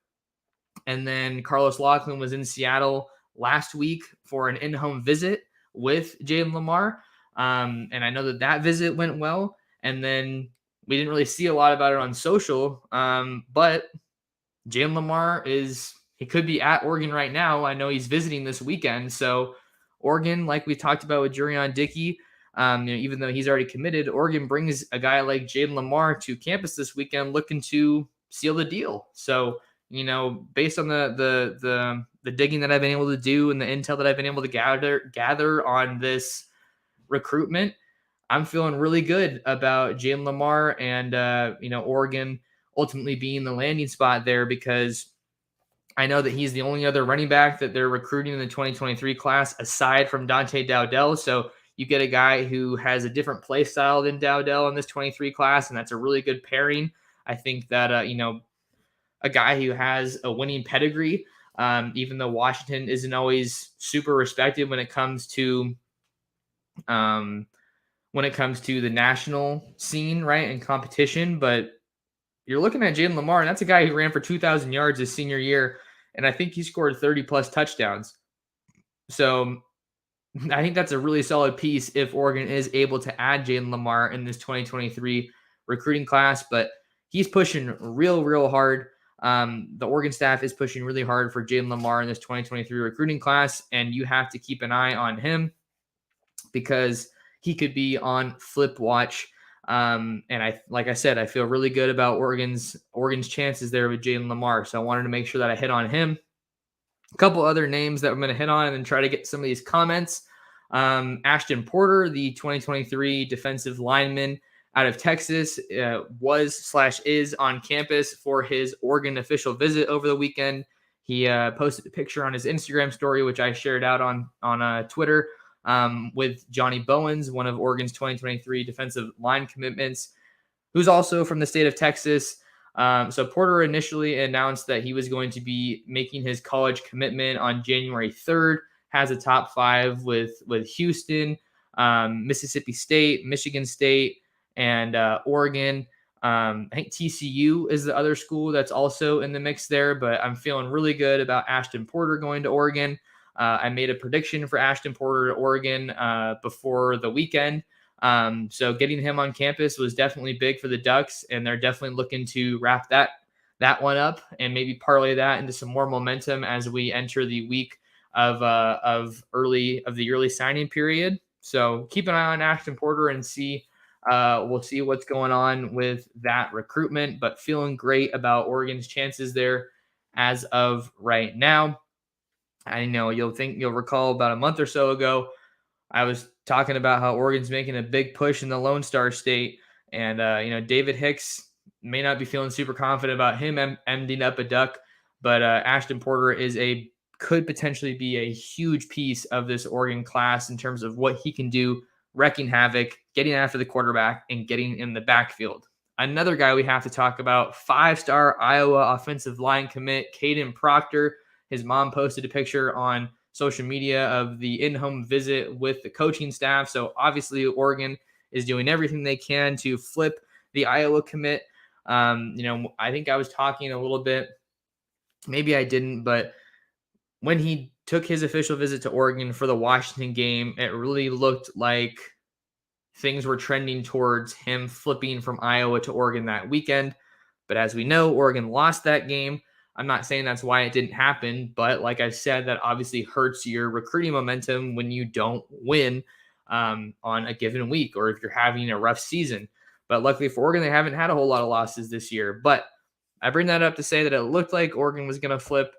Speaker 1: And then Carlos Lachlan was in Seattle last week for an in-home visit with Jaden Lamar. And I know that visit went well. And then we didn't really see a lot about it on social. But Jaden Lamar he could be at Oregon right now. I know he's visiting this weekend. So Oregon, like we talked about with Jurion Dickey, even though he's already committed, Oregon brings a guy like Jaden Lamar to campus this weekend looking to seal the deal. So, based on the digging that I've been able to do and the intel that I've been able to gather on this recruitment, I'm feeling really good about Jaden Lamar and, Oregon ultimately being the landing spot there, because I know that he's the only other running back that they're recruiting in the 2023 class aside from Dante Dowdell. So you get a guy who has a different play style than Dowdell in this 23 class, and that's a really good pairing. I think that, a guy who has a winning pedigree, even though Washington isn't always super respected when it comes to the national scene, right, and competition. But you're looking at Jaden Lamar, and that's a guy who ran for 2,000 yards his senior year, and I think he scored 30-plus touchdowns. So I think that's a really solid piece if Oregon is able to add Jaden Lamar in this 2023 recruiting class. But he's pushing real hard The Oregon staff is pushing really hard for Jalen Lamar in this 2023 recruiting class, and you have to keep an eye on him because he could be on flip watch. Like I said, I feel really good about Oregon's chances there with Jalen Lamar. So I wanted to make sure that I hit on him. A couple other names that I'm going to hit on and then try to get some of these comments. Ashton Porter, the 2023 defensive lineman out of Texas, is on campus for his Oregon official visit over the weekend. He posted a picture on his Instagram story, which I shared out on Twitter, with Johnny Bowens, one of Oregon's 2023 defensive line commitments, who's also from the state of Texas. So Porter initially announced that he was going to be making his college commitment on January 3rd, has a top 5 with Houston, Mississippi State, Michigan State, and Oregon. I think TCU is the other school that's also in the mix there, but I'm feeling really good about Ashton Porter going to Oregon. I made a prediction for Ashton Porter to Oregon before the weekend. So getting him on campus was definitely big for the Ducks, and they're definitely looking to wrap that one up and maybe parlay that into some more momentum as we enter the week of the early signing period. So keep an eye on Ashton Porter and we'll see what's going on with that recruitment, but feeling great about Oregon's chances there as of right now. I know you'll recall about a month or so ago, I was talking about how Oregon's making a big push in the Lone Star State, and David Hicks may not be feeling super confident about him ending up a Duck, but Ashton Porter could potentially be a huge piece of this Oregon class in terms of what he can do, wrecking havoc, getting after the quarterback, and getting in the backfield. Another guy we have to talk about, 5-star Iowa offensive line commit, Caden Proctor. His mom posted a picture on social media of the in-home visit with the coaching staff. So obviously Oregon is doing everything they can to flip the Iowa commit. I think I was talking a little bit, maybe I didn't, but when he took his official visit to Oregon for the Washington game, it really looked like things were trending towards him flipping from Iowa to Oregon that weekend. But as we know, Oregon lost that game. I'm not saying that's why it didn't happen, but like I said, that obviously hurts your recruiting momentum when you don't win on a given week or if you're having a rough season. But luckily for Oregon, they haven't had a whole lot of losses this year. But I bring that up to say that it looked like Oregon was going to flip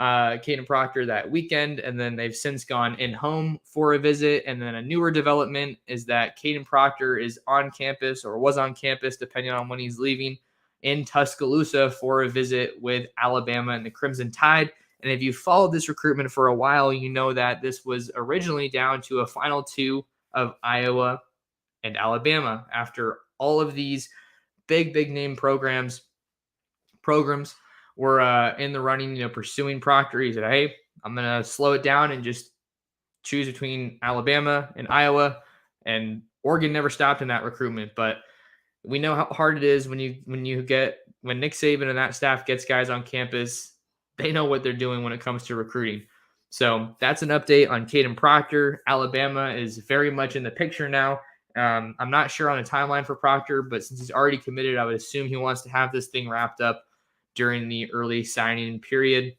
Speaker 1: Caden Proctor that weekend, and then they've since gone in-home for a visit. And then a newer development is that Caden Proctor is on campus or was on campus, depending on when he's leaving, in Tuscaloosa for a visit with Alabama and the Crimson Tide. And if you followed this recruitment for a while, you know that this was originally down to a final 2 of Iowa and Alabama. After all of these big name programs were in the running, pursuing Proctor, he said, hey, I'm going to slow it down and just choose between Alabama and Iowa. And Oregon never stopped in that recruitment, but we know how hard it is when Nick Saban and that staff gets guys on campus. They know what they're doing when it comes to recruiting. So that's an update on Caden Proctor. Alabama is very much in the picture now. I'm not sure on a timeline for Proctor, but since he's already committed, I would assume he wants to have this thing wrapped up during the early signing period.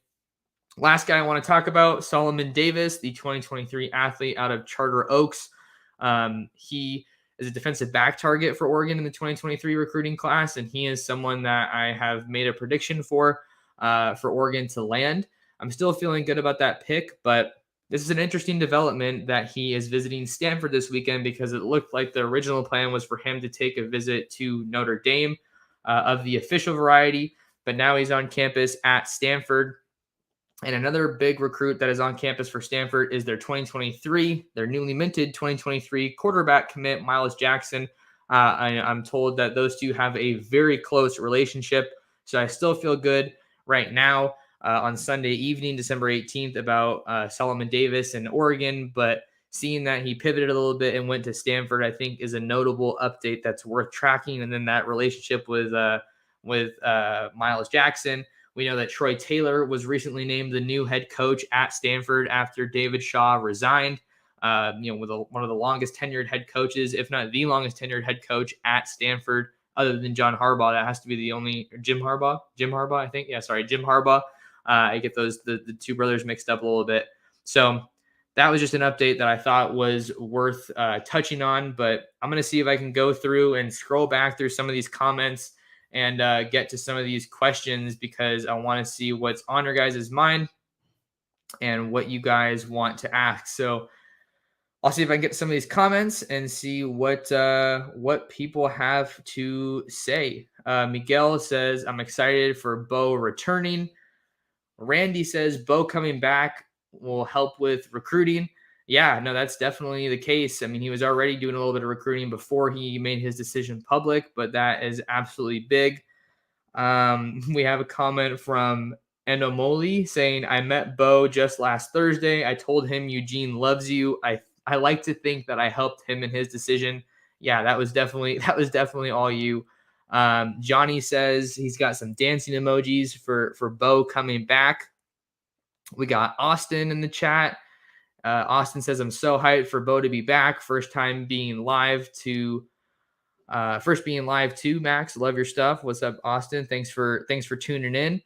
Speaker 1: Last guy I want to talk about, Solomon Davis, the 2023 athlete out of Charter Oaks. He is a defensive back target for Oregon in the 2023 recruiting class, and he is someone that I have made a prediction for Oregon to land. I'm still feeling good about that pick, but this is an interesting development that he is visiting Stanford this weekend because it looked like the original plan was for him to take a visit to Notre Dame of the official variety, but now he's on campus at Stanford. And another big recruit that is on campus for Stanford is their newly minted 2023 quarterback commit, Miles Jackson. I'm told that those two have a very close relationship. So I still feel good right now on Sunday evening, December 18th, about Solomon Davis and Oregon. But seeing that he pivoted a little bit and went to Stanford, I think is a notable update that's worth tracking. And then that relationship with Miles Jackson. We know that Troy Taylor was recently named the new head coach at Stanford after David Shaw resigned. With one of the longest tenured head coaches, if not the longest tenured head coach at Stanford other than John Harbaugh. That has to be the only Jim Harbaugh, I think. Yeah, sorry, Jim Harbaugh. I get the two brothers mixed up a little bit. So that was just an update that I thought was worth touching on. But I'm going to see if I can go through and scroll back through some of these comments and get to some of these questions, because I want to see what's on your guys' mind and what you guys want to ask. So I'll see if I can get some of these comments and see what people have to say. Miguel says, I'm excited for Bo returning. Randy says, Bo coming back will help with recruiting. Yeah, no, that's definitely the case. I mean, he was already doing a little bit of recruiting before he made his decision public, but that is absolutely big. We have a comment from Endomoli saying, I met Bo just last Thursday. I told him Eugene loves you. I like to think that I helped him in his decision. Yeah, that was definitely all you. Johnny says he's got some dancing emojis for Bo coming back. We got Austin in the chat. Austin says, I'm so hyped for Bo to be back. First being live too, Max. Love your stuff. What's up, Austin? Thanks for tuning in.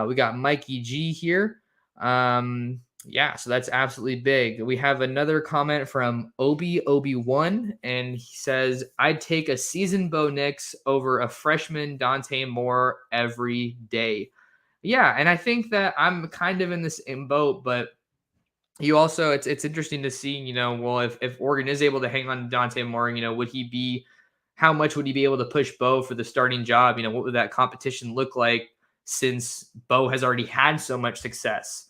Speaker 1: We got Mikey G here. Yeah, so that's absolutely big. We have another comment from Obi1, and he says, I'd take a seasoned Bo Nix over a freshman Dante Moore every day. Yeah, and I think that I'm kind of in the same boat, but you also, it's interesting to see, well, if Oregon is able to hang on to Dante Moore, how much would he be able to push Bo for the starting job? What would that competition look like, since Bo has already had so much success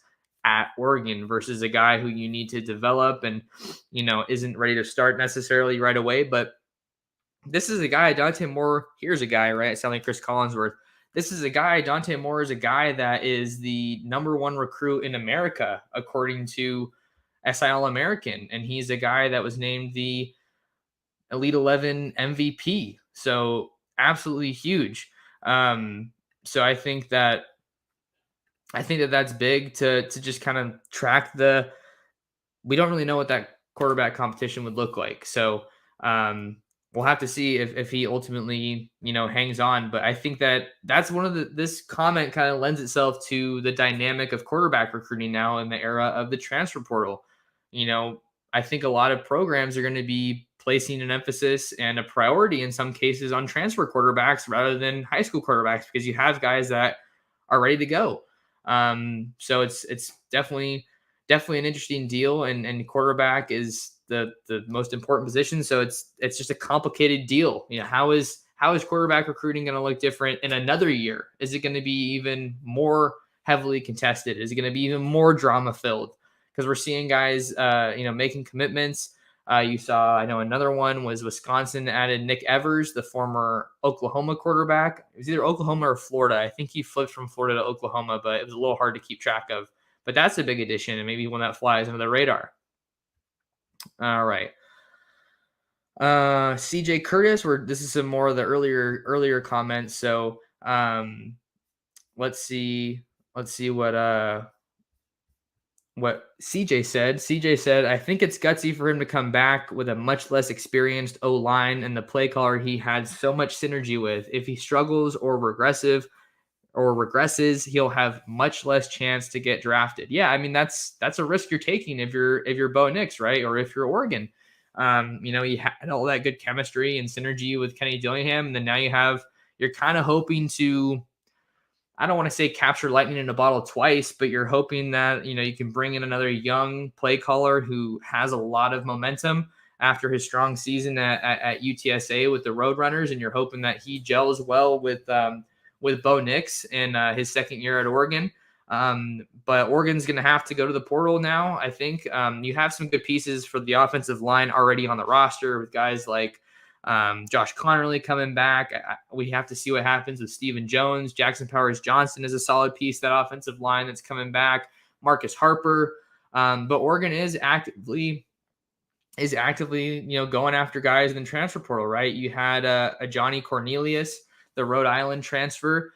Speaker 1: at Oregon versus a guy who you need to develop and, isn't ready to start necessarily right away. But this is a guy, Dante Moore. Here's a guy, right? Sounding like Chris Collinsworth. This is a guy, Dante Moore is a guy that is the #1 recruit in America, according to SI American. And he's a guy that was named the Elite 11 MVP. So absolutely huge. So I think that that's big to just kind of track we don't really know what that quarterback competition would look like. So we'll have to see if he ultimately, hangs on. But I think that's one of this comment kind of lends itself to the dynamic of quarterback recruiting now in the era of the transfer portal. I think a lot of programs are going to be placing an emphasis and a priority in some cases on transfer quarterbacks rather than high school quarterbacks, because you have guys that are ready to go. So it's definitely an interesting deal, and quarterback is the most important position. So it's just a complicated deal. How is quarterback recruiting going to look different in another year? Is it going to be even more heavily contested? Is it going to be even more drama filled? Because we're seeing guys, making commitments. You saw, I know another one was Wisconsin added Nick Evers, the former Oklahoma quarterback. It was either Oklahoma or Florida. I think he flipped from Florida to Oklahoma, but it was a little hard to keep track of. But that's a big addition, and maybe one that flies under the radar. All right. CJ Curtis, this is some more of the earlier comments. So let's see what CJ said. CJ said, I think it's gutsy for him to come back with a much less experienced O-line and the play caller he had so much synergy with. If he struggles or regresses, he'll have much less chance to get drafted. Yeah, I mean that's a risk you're taking if you're Bo Nix, right? Or if you're Oregon. You had all that good chemistry and synergy with Kenny Dillingham, and then now you're kind of hoping to, I don't want to say capture lightning in a bottle twice, but you're hoping that, you can bring in another young play caller who has a lot of momentum after his strong season at UTSA with the Roadrunners, and you're hoping that he gels well with Bo Nix in his second year at Oregon. But Oregon's going to have to go to the portal now, I think. You have some good pieces for the offensive line already on the roster with guys like Josh Connerly coming back. We have to see what happens with Stephen Jones. Jackson Powers Johnson is a solid piece, that offensive line that's coming back. Marcus Harper. But Oregon is actively, going after guys in the transfer portal, right? You had a Johnny Cornelius, the Rhode Island transfer.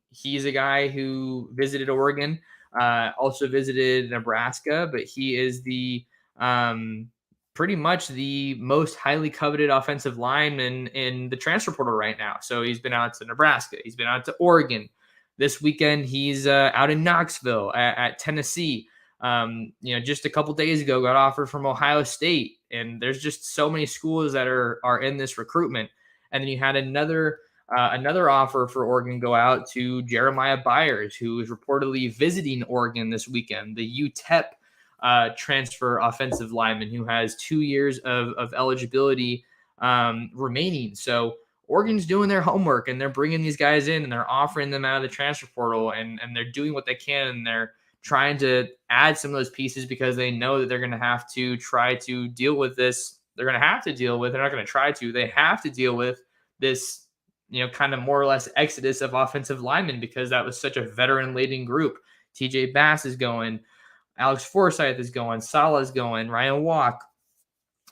Speaker 1: He's a guy who visited Oregon, also visited Nebraska, but he is the pretty much the most highly coveted offensive lineman in the transfer portal right now. So he's been out to Nebraska. He's been out to Oregon. This weekend, he's out in Knoxville at Tennessee. Just a couple days ago, got offered from Ohio State. And there's just so many schools that are in this recruitment. And then you had another offer for Oregon go out to Jeremiah Byers, who is reportedly visiting Oregon this weekend, the UTEP transfer offensive lineman who has 2 years of eligibility remaining. So Oregon's doing their homework, and they're bringing these guys in, and they're offering them out of the transfer portal, and they're doing what they can, and they're trying to add some of those pieces because they know that they're going to have to try to deal with this. They're going to have to deal with, they're not going to try to, they have to deal with this, kind of more or less exodus of offensive linemen, because that was such a veteran-laden group. TJ Bass is going, Alex Forsyth is going, Sala is going, Ryan Walk.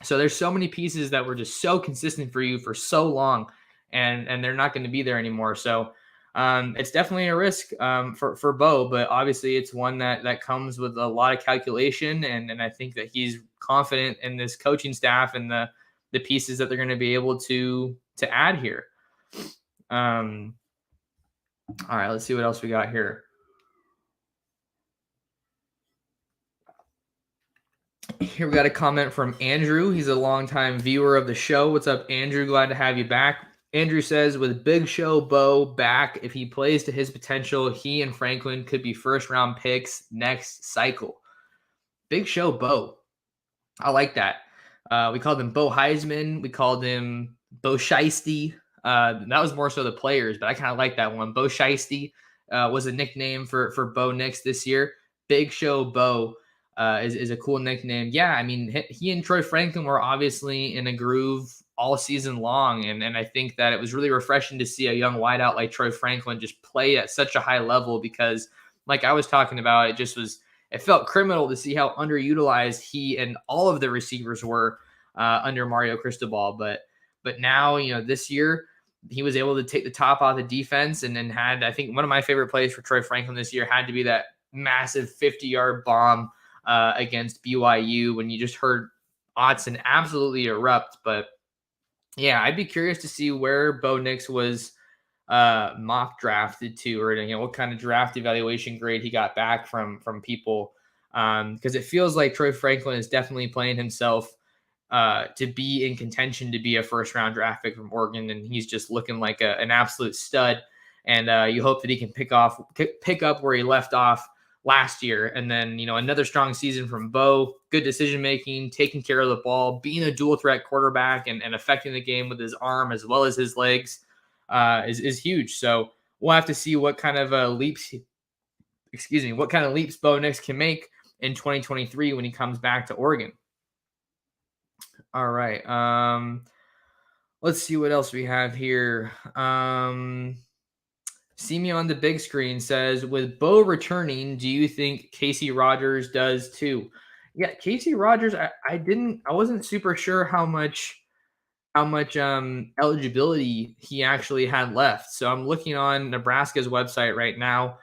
Speaker 1: So there's so many pieces that were just so consistent for you for so long, and they're not going to be there anymore. So it's definitely a risk for Bo, but obviously it's one that comes with a lot of calculation, and I think that he's confident in this coaching staff and the pieces that they're going to be able to add here. All right, let's see what else we got here. Here we got a comment from Andrew. He's a longtime viewer of the show. What's up, Andrew? Glad to have you back. Andrew says, with Big Show Bo back, if he plays to his potential, he and Franklin could be first-round picks next cycle. Big Show Bo. I like that. We called him Bo Heisman. We called him Bo Shiesty. That was more so the players, but I kind of like that one. Bo Shiesty was a nickname for Bo Nix this year. Big Show Bo is a cool nickname. Yeah, I mean, he and Troy Franklin were obviously in a groove all season long, and I think that it was really refreshing to see a young wideout like Troy Franklin just play at such a high level, because like I was talking about, it felt criminal to see how underutilized he and all of the receivers were under Mario Cristobal. But now, this year, he was able to take the top off the defense, and then had, I think, one of my favorite plays for Troy Franklin this year had to be that massive 50-yard bomb against BYU, when you just heard Autzen absolutely erupt. But yeah, I'd be curious to see where Bo Nix was mock drafted to, or what kind of draft evaluation grade he got back from people, because it feels like Troy Franklin is definitely playing himself to be in contention to be a first-round draft pick from Oregon, and he's just looking like an absolute stud. And you hope that he can pick up where he left off last year. And then, another strong season from Bo, good decision-making, taking care of the ball, being a dual-threat quarterback, and affecting the game with his arm as well as his legs is huge. So we'll have to see what kind of leaps Bo Nix can make in 2023 when he comes back to Oregon. All right. Let's see what else we have here. See Me on the Big Screen says, with Bo returning, do you think Casey Rogers does too? Yeah, Casey Rogers, I wasn't super sure how much eligibility he actually had left. So I'm looking on Nebraska's website right now.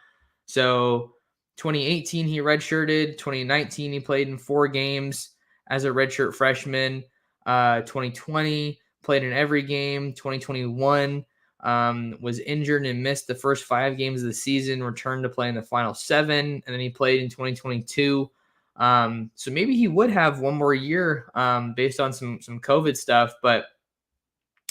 Speaker 1: So 2018 he redshirted, 2019 he played in 4 games as a redshirt freshman. 2020 played in every game. 2021 was injured and missed the first 5 games of the season, returned to play in the final 7, and then he played in 2022. So maybe he would have one more year based on some COVID stuff, but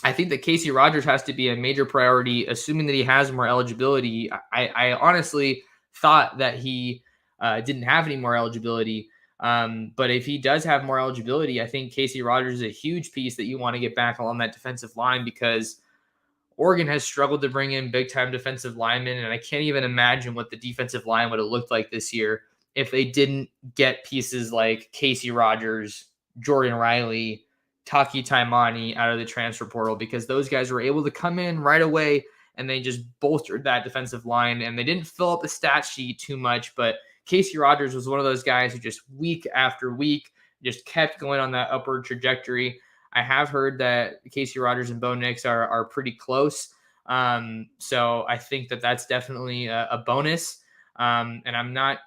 Speaker 1: I think that Casey Rogers has to be a major priority, assuming that he has more eligibility. I honestly thought that he didn't have any more eligibility. But if he does have more eligibility, I think Casey Rogers is a huge piece that you want to get back along that defensive line, because Oregon has struggled to bring in big-time defensive linemen, and I can't even imagine what the defensive line would have looked like this year if they didn't get pieces like Casey Rogers, Jordan Riley, Taki Taimani out of the transfer portal, because those guys were able to come in right away and they just bolstered that defensive line, and they didn't fill up the stat sheet too much, but Casey Rogers was one of those guys who just week after week just kept going on that upward trajectory. I have heard that Casey Rogers and Bo Nix are pretty close. So I think that that's definitely a bonus. And I'm not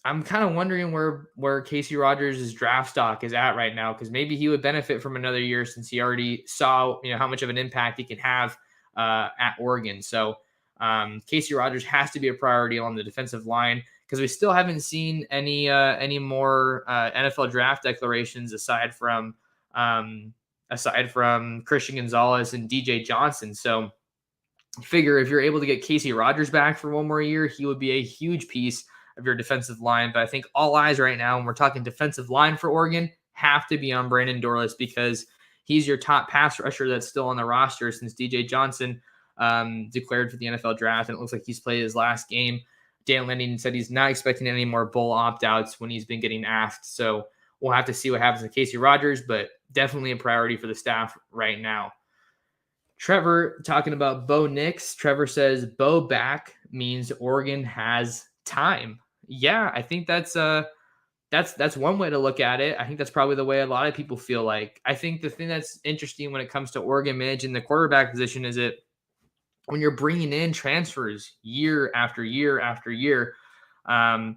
Speaker 1: I'm kind of wondering where Casey Rogers' draft stock is at right now, because maybe he would benefit from another year since he already saw how much of an impact he can have at Oregon. So Casey Rogers has to be a priority on the defensive line, because we still haven't seen any more NFL draft declarations aside from Christian Gonzalez and DJ Johnson. So figure if you're able to get Casey Rogers back for one more year, he would be a huge piece of your defensive line. But I think all eyes right now, when we're talking defensive line for Oregon, have to be on Brandon Dorlus, because he's your top pass rusher that's still on the roster since DJ Johnson declared for the NFL draft, and it looks like he's played his last game. Dan Lanning said he's not expecting any more bowl opt-outs when he's been getting asked. So we'll have to see what happens with Casey Rogers, but definitely a priority for the staff right now. Trevor talking about Bo Nix. Trevor says Bo back means Oregon has time. Yeah, I think that's one way to look at it. I think that's probably the way a lot of people feel like. I think the thing that's interesting when it comes to Oregon managing the quarterback position is that when you're bringing in transfers year after year after year, I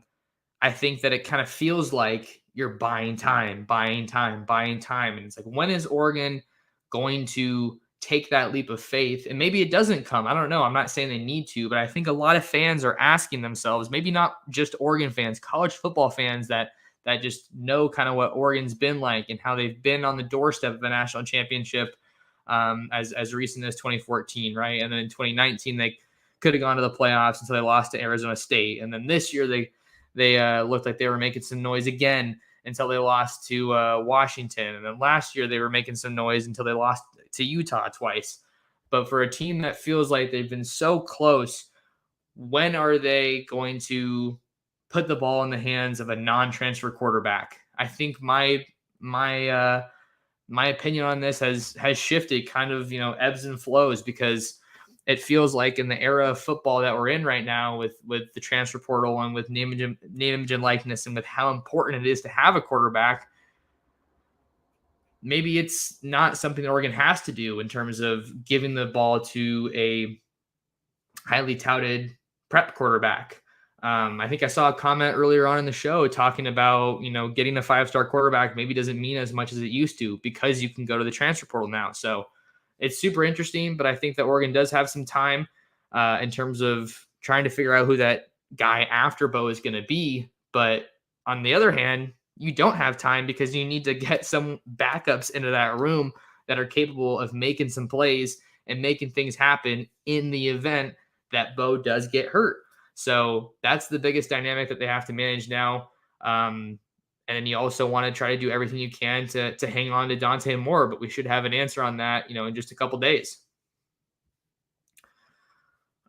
Speaker 1: think that it kind of feels like you're buying time. And it's like, when is Oregon going to take that leap of faith? And maybe it doesn't come. I don't know. I'm not saying they need to, but I think a lot of fans are asking themselves, maybe not just Oregon fans, college football fans that just know kind of what Oregon's been like and how they've been on the doorstep of a national championship as recent as 2014, right? And then in 2019, they could have gone to the playoffs until they lost to Arizona State. And then this year, they looked like they were making some noise again until they lost to Washington. And then last year, they were making some noise until they lost to Utah twice. But for a team that feels like they've been so close, when are they going to put the ball in the hands of a non-transfer quarterback? I think my opinion on this has shifted, kind of, ebbs and flows, because it feels like in the era of football that we're in right now with the transfer portal and with name, image, and likeness, and with how important it is to have a quarterback, maybe it's not something that Oregon has to do in terms of giving the ball to a highly touted prep quarterback. I think I saw a comment earlier on in the show talking about, getting a 5-star quarterback maybe doesn't mean as much as it used to, because you can go to the transfer portal now. So it's super interesting, but I think that Oregon does have some time in terms of trying to figure out who that guy after Bo is going to be. But on the other hand, you don't have time, because you need to get some backups into that room that are capable of making some plays and making things happen in the event that Bo does get hurt. So that's the biggest dynamic that they have to manage now. And then you also want to try to do everything you can to hang on to Dante Moore, but we should have an answer on that, in just a couple days.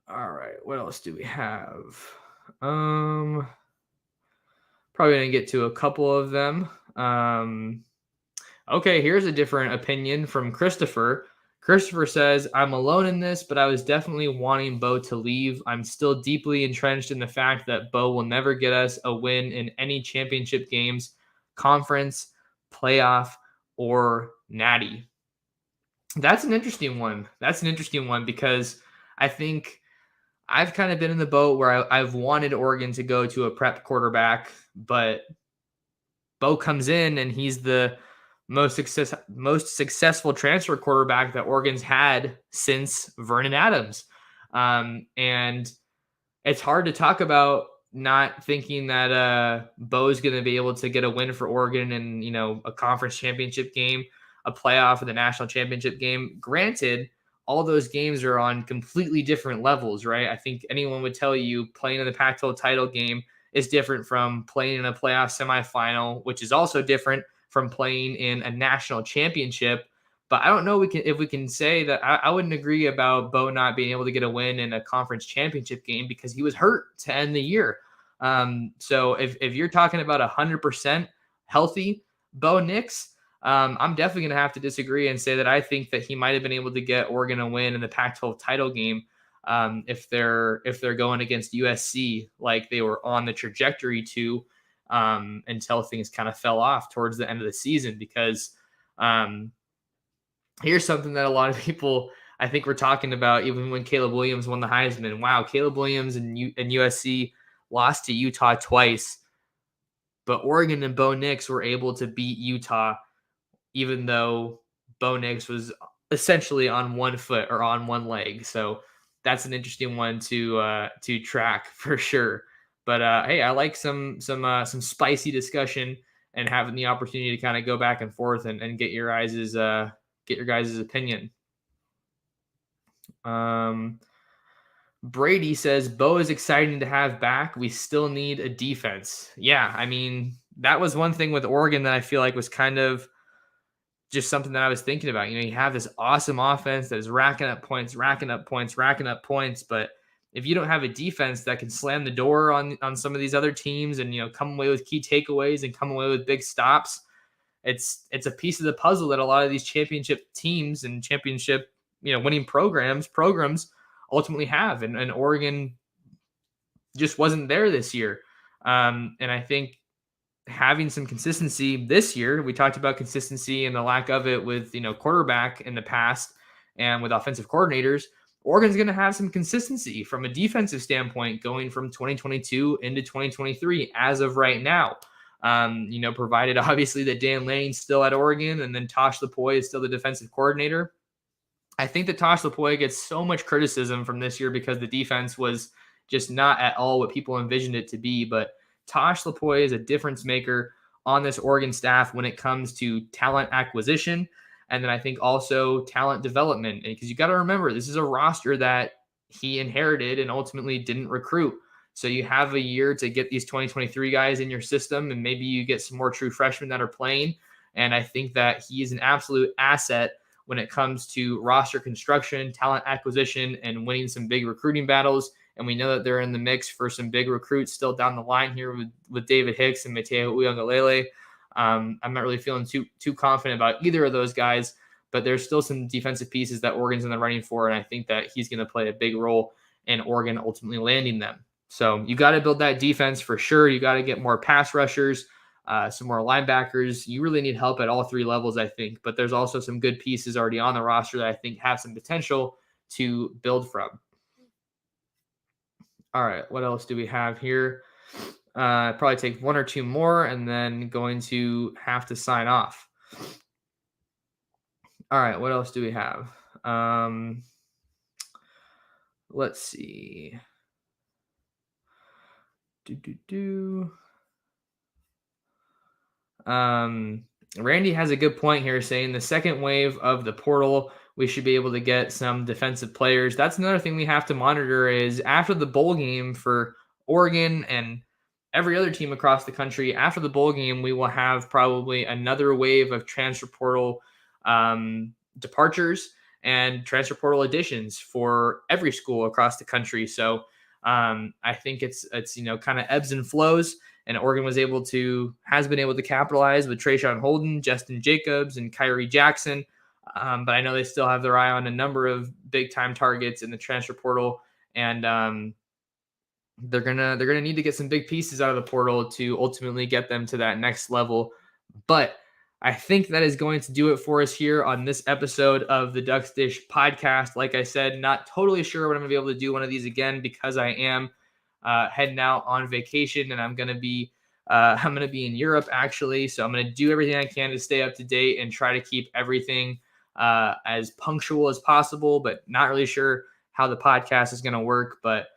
Speaker 1: All right, what else do we have? Probably going to get to a couple of them. Okay, here's a different opinion from Christopher. Christopher says, I'm alone in this, but I was definitely wanting Bo to leave. I'm still deeply entrenched in the fact that Bo will never get us a win in any championship games, conference, playoff, or natty. That's an interesting one. Because I think I've kind of been in the boat where I've wanted Oregon to go to a prep quarterback, but Bo comes in and he's the most successful transfer quarterback that Oregon's had since Vernon Adams. And it's hard to talk about not thinking that Bo's going to be able to get a win for Oregon in, a conference championship game, a playoff, or the national championship game. Granted, all those games are on completely different levels, right? I think anyone would tell you playing in the Pac-12 title game is different from playing in a playoff semifinal, which is also different from playing in a national championship. But I don't know if we can say that. I wouldn't agree about Bo not being able to get a win in a conference championship game, because he was hurt to end the year. So if you're talking about 100% healthy Bo Nix, I'm definitely going to have to disagree and say that I think that he might have been able to get Oregon a win in the Pac-12 title game if they're going against USC like they were on the trajectory to, until things kind of fell off towards the end of the season. Because here's something that a lot of people, I think, were talking about even when Caleb Williams won the Heisman. Wow, Caleb Williams and USC lost to Utah twice. But Oregon and Bo Nix were able to beat Utah, even though Bo Nix was essentially on one foot or on one leg. So that's an interesting one to track for sure. But hey, I like some spicy discussion and having the opportunity to kind of go back and forth and get your guys' opinion. Brady says Bo is exciting to have back. We still need a defense. Yeah, I mean, that was one thing with Oregon that I feel like was kind of just something that I was thinking about. You have this awesome offense that is racking up points, but if you don't have a defense that can slam the door on some of these other teams and come away with key takeaways and come away with big stops, it's a piece of the puzzle that a lot of these championship teams and championship winning programs ultimately have, and Oregon just wasn't there this year. And I think having some consistency this year, we talked about consistency and the lack of it with quarterback in the past and with offensive coordinators. Oregon's going to have some consistency from a defensive standpoint going from 2022 into 2023 as of right now. Provided obviously that Dan Lanning's still at Oregon and then Tosh Lupoi is still the defensive coordinator. I think that Tosh Lupoi gets so much criticism from this year because the defense was just not at all what people envisioned it to be. But Tosh Lupoi is a difference maker on this Oregon staff when it comes to talent acquisition. And then I think also talent development, because you got to remember, this is a roster that he inherited and ultimately didn't recruit. So you have a year to get these 2023 guys in your system, and maybe you get some more true freshmen that are playing. And I think that he is an absolute asset when it comes to roster construction, talent acquisition, and winning some big recruiting battles. And we know that they're in the mix for some big recruits still down the line here with David Hicks and Mateo Uiagalelei. I'm not really feeling too confident about either of those guys, but there's still some defensive pieces that Oregon's in the running for, and I think that he's going to play a big role in Oregon ultimately landing them. So you got to build that defense for sure. You got to get more pass rushers, some more linebackers. You really need help at all three levels, I think, but there's also some good pieces already on the roster that I think have some potential to build from. All right, what else do we have here? Probably take one or two more and then going to have to sign off. All right, what else do we have? Let's see. Randy has a good point here saying the second wave of the portal, we should be able to get some defensive players. That's another thing we have to monitor is after the bowl game for Oregon and every other team across the country, after the bowl game, we will have probably another wave of transfer portal departures and transfer portal additions for every school across the country. So I think it's kind of ebbs and flows, and Oregon has been able to capitalize with Trayshawn Holden, Justin Jacobs, and Khyree Jackson. But I know they still have their eye on a number of big time targets in the transfer portal, and they're gonna need to get some big pieces out of the portal to ultimately get them to that next level. But I think that is going to do it for us here on this episode of the Ducks Dish podcast. Like I said, not totally sure when I'm going to be able to do one of these again because I am heading out on vacation, and I'm going to be in Europe actually. So I'm going to do everything I can to stay up to date and try to keep everything as punctual as possible, but not really sure how the podcast is going to work. But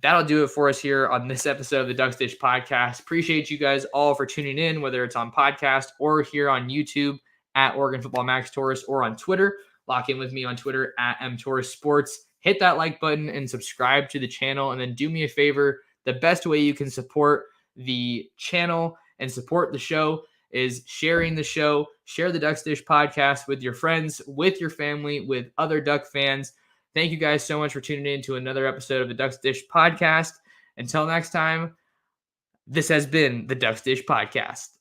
Speaker 1: that'll do it for us here on this episode of the Ducks Dish podcast. Appreciate you guys all for tuning in, whether it's on podcast or here on YouTube at Oregon Football Max Torres or on Twitter. Lock in with me on Twitter at mtorresports. Hit that like button and subscribe to the channel. And then do me a favor. The best way you can support the channel and support the show is sharing the show. Share the Ducks Dish podcast with your friends, with your family, with other Duck fans. Thank you guys so much for tuning in to another episode of the Ducks Dish podcast. Until next time, this has been the Ducks Dish podcast.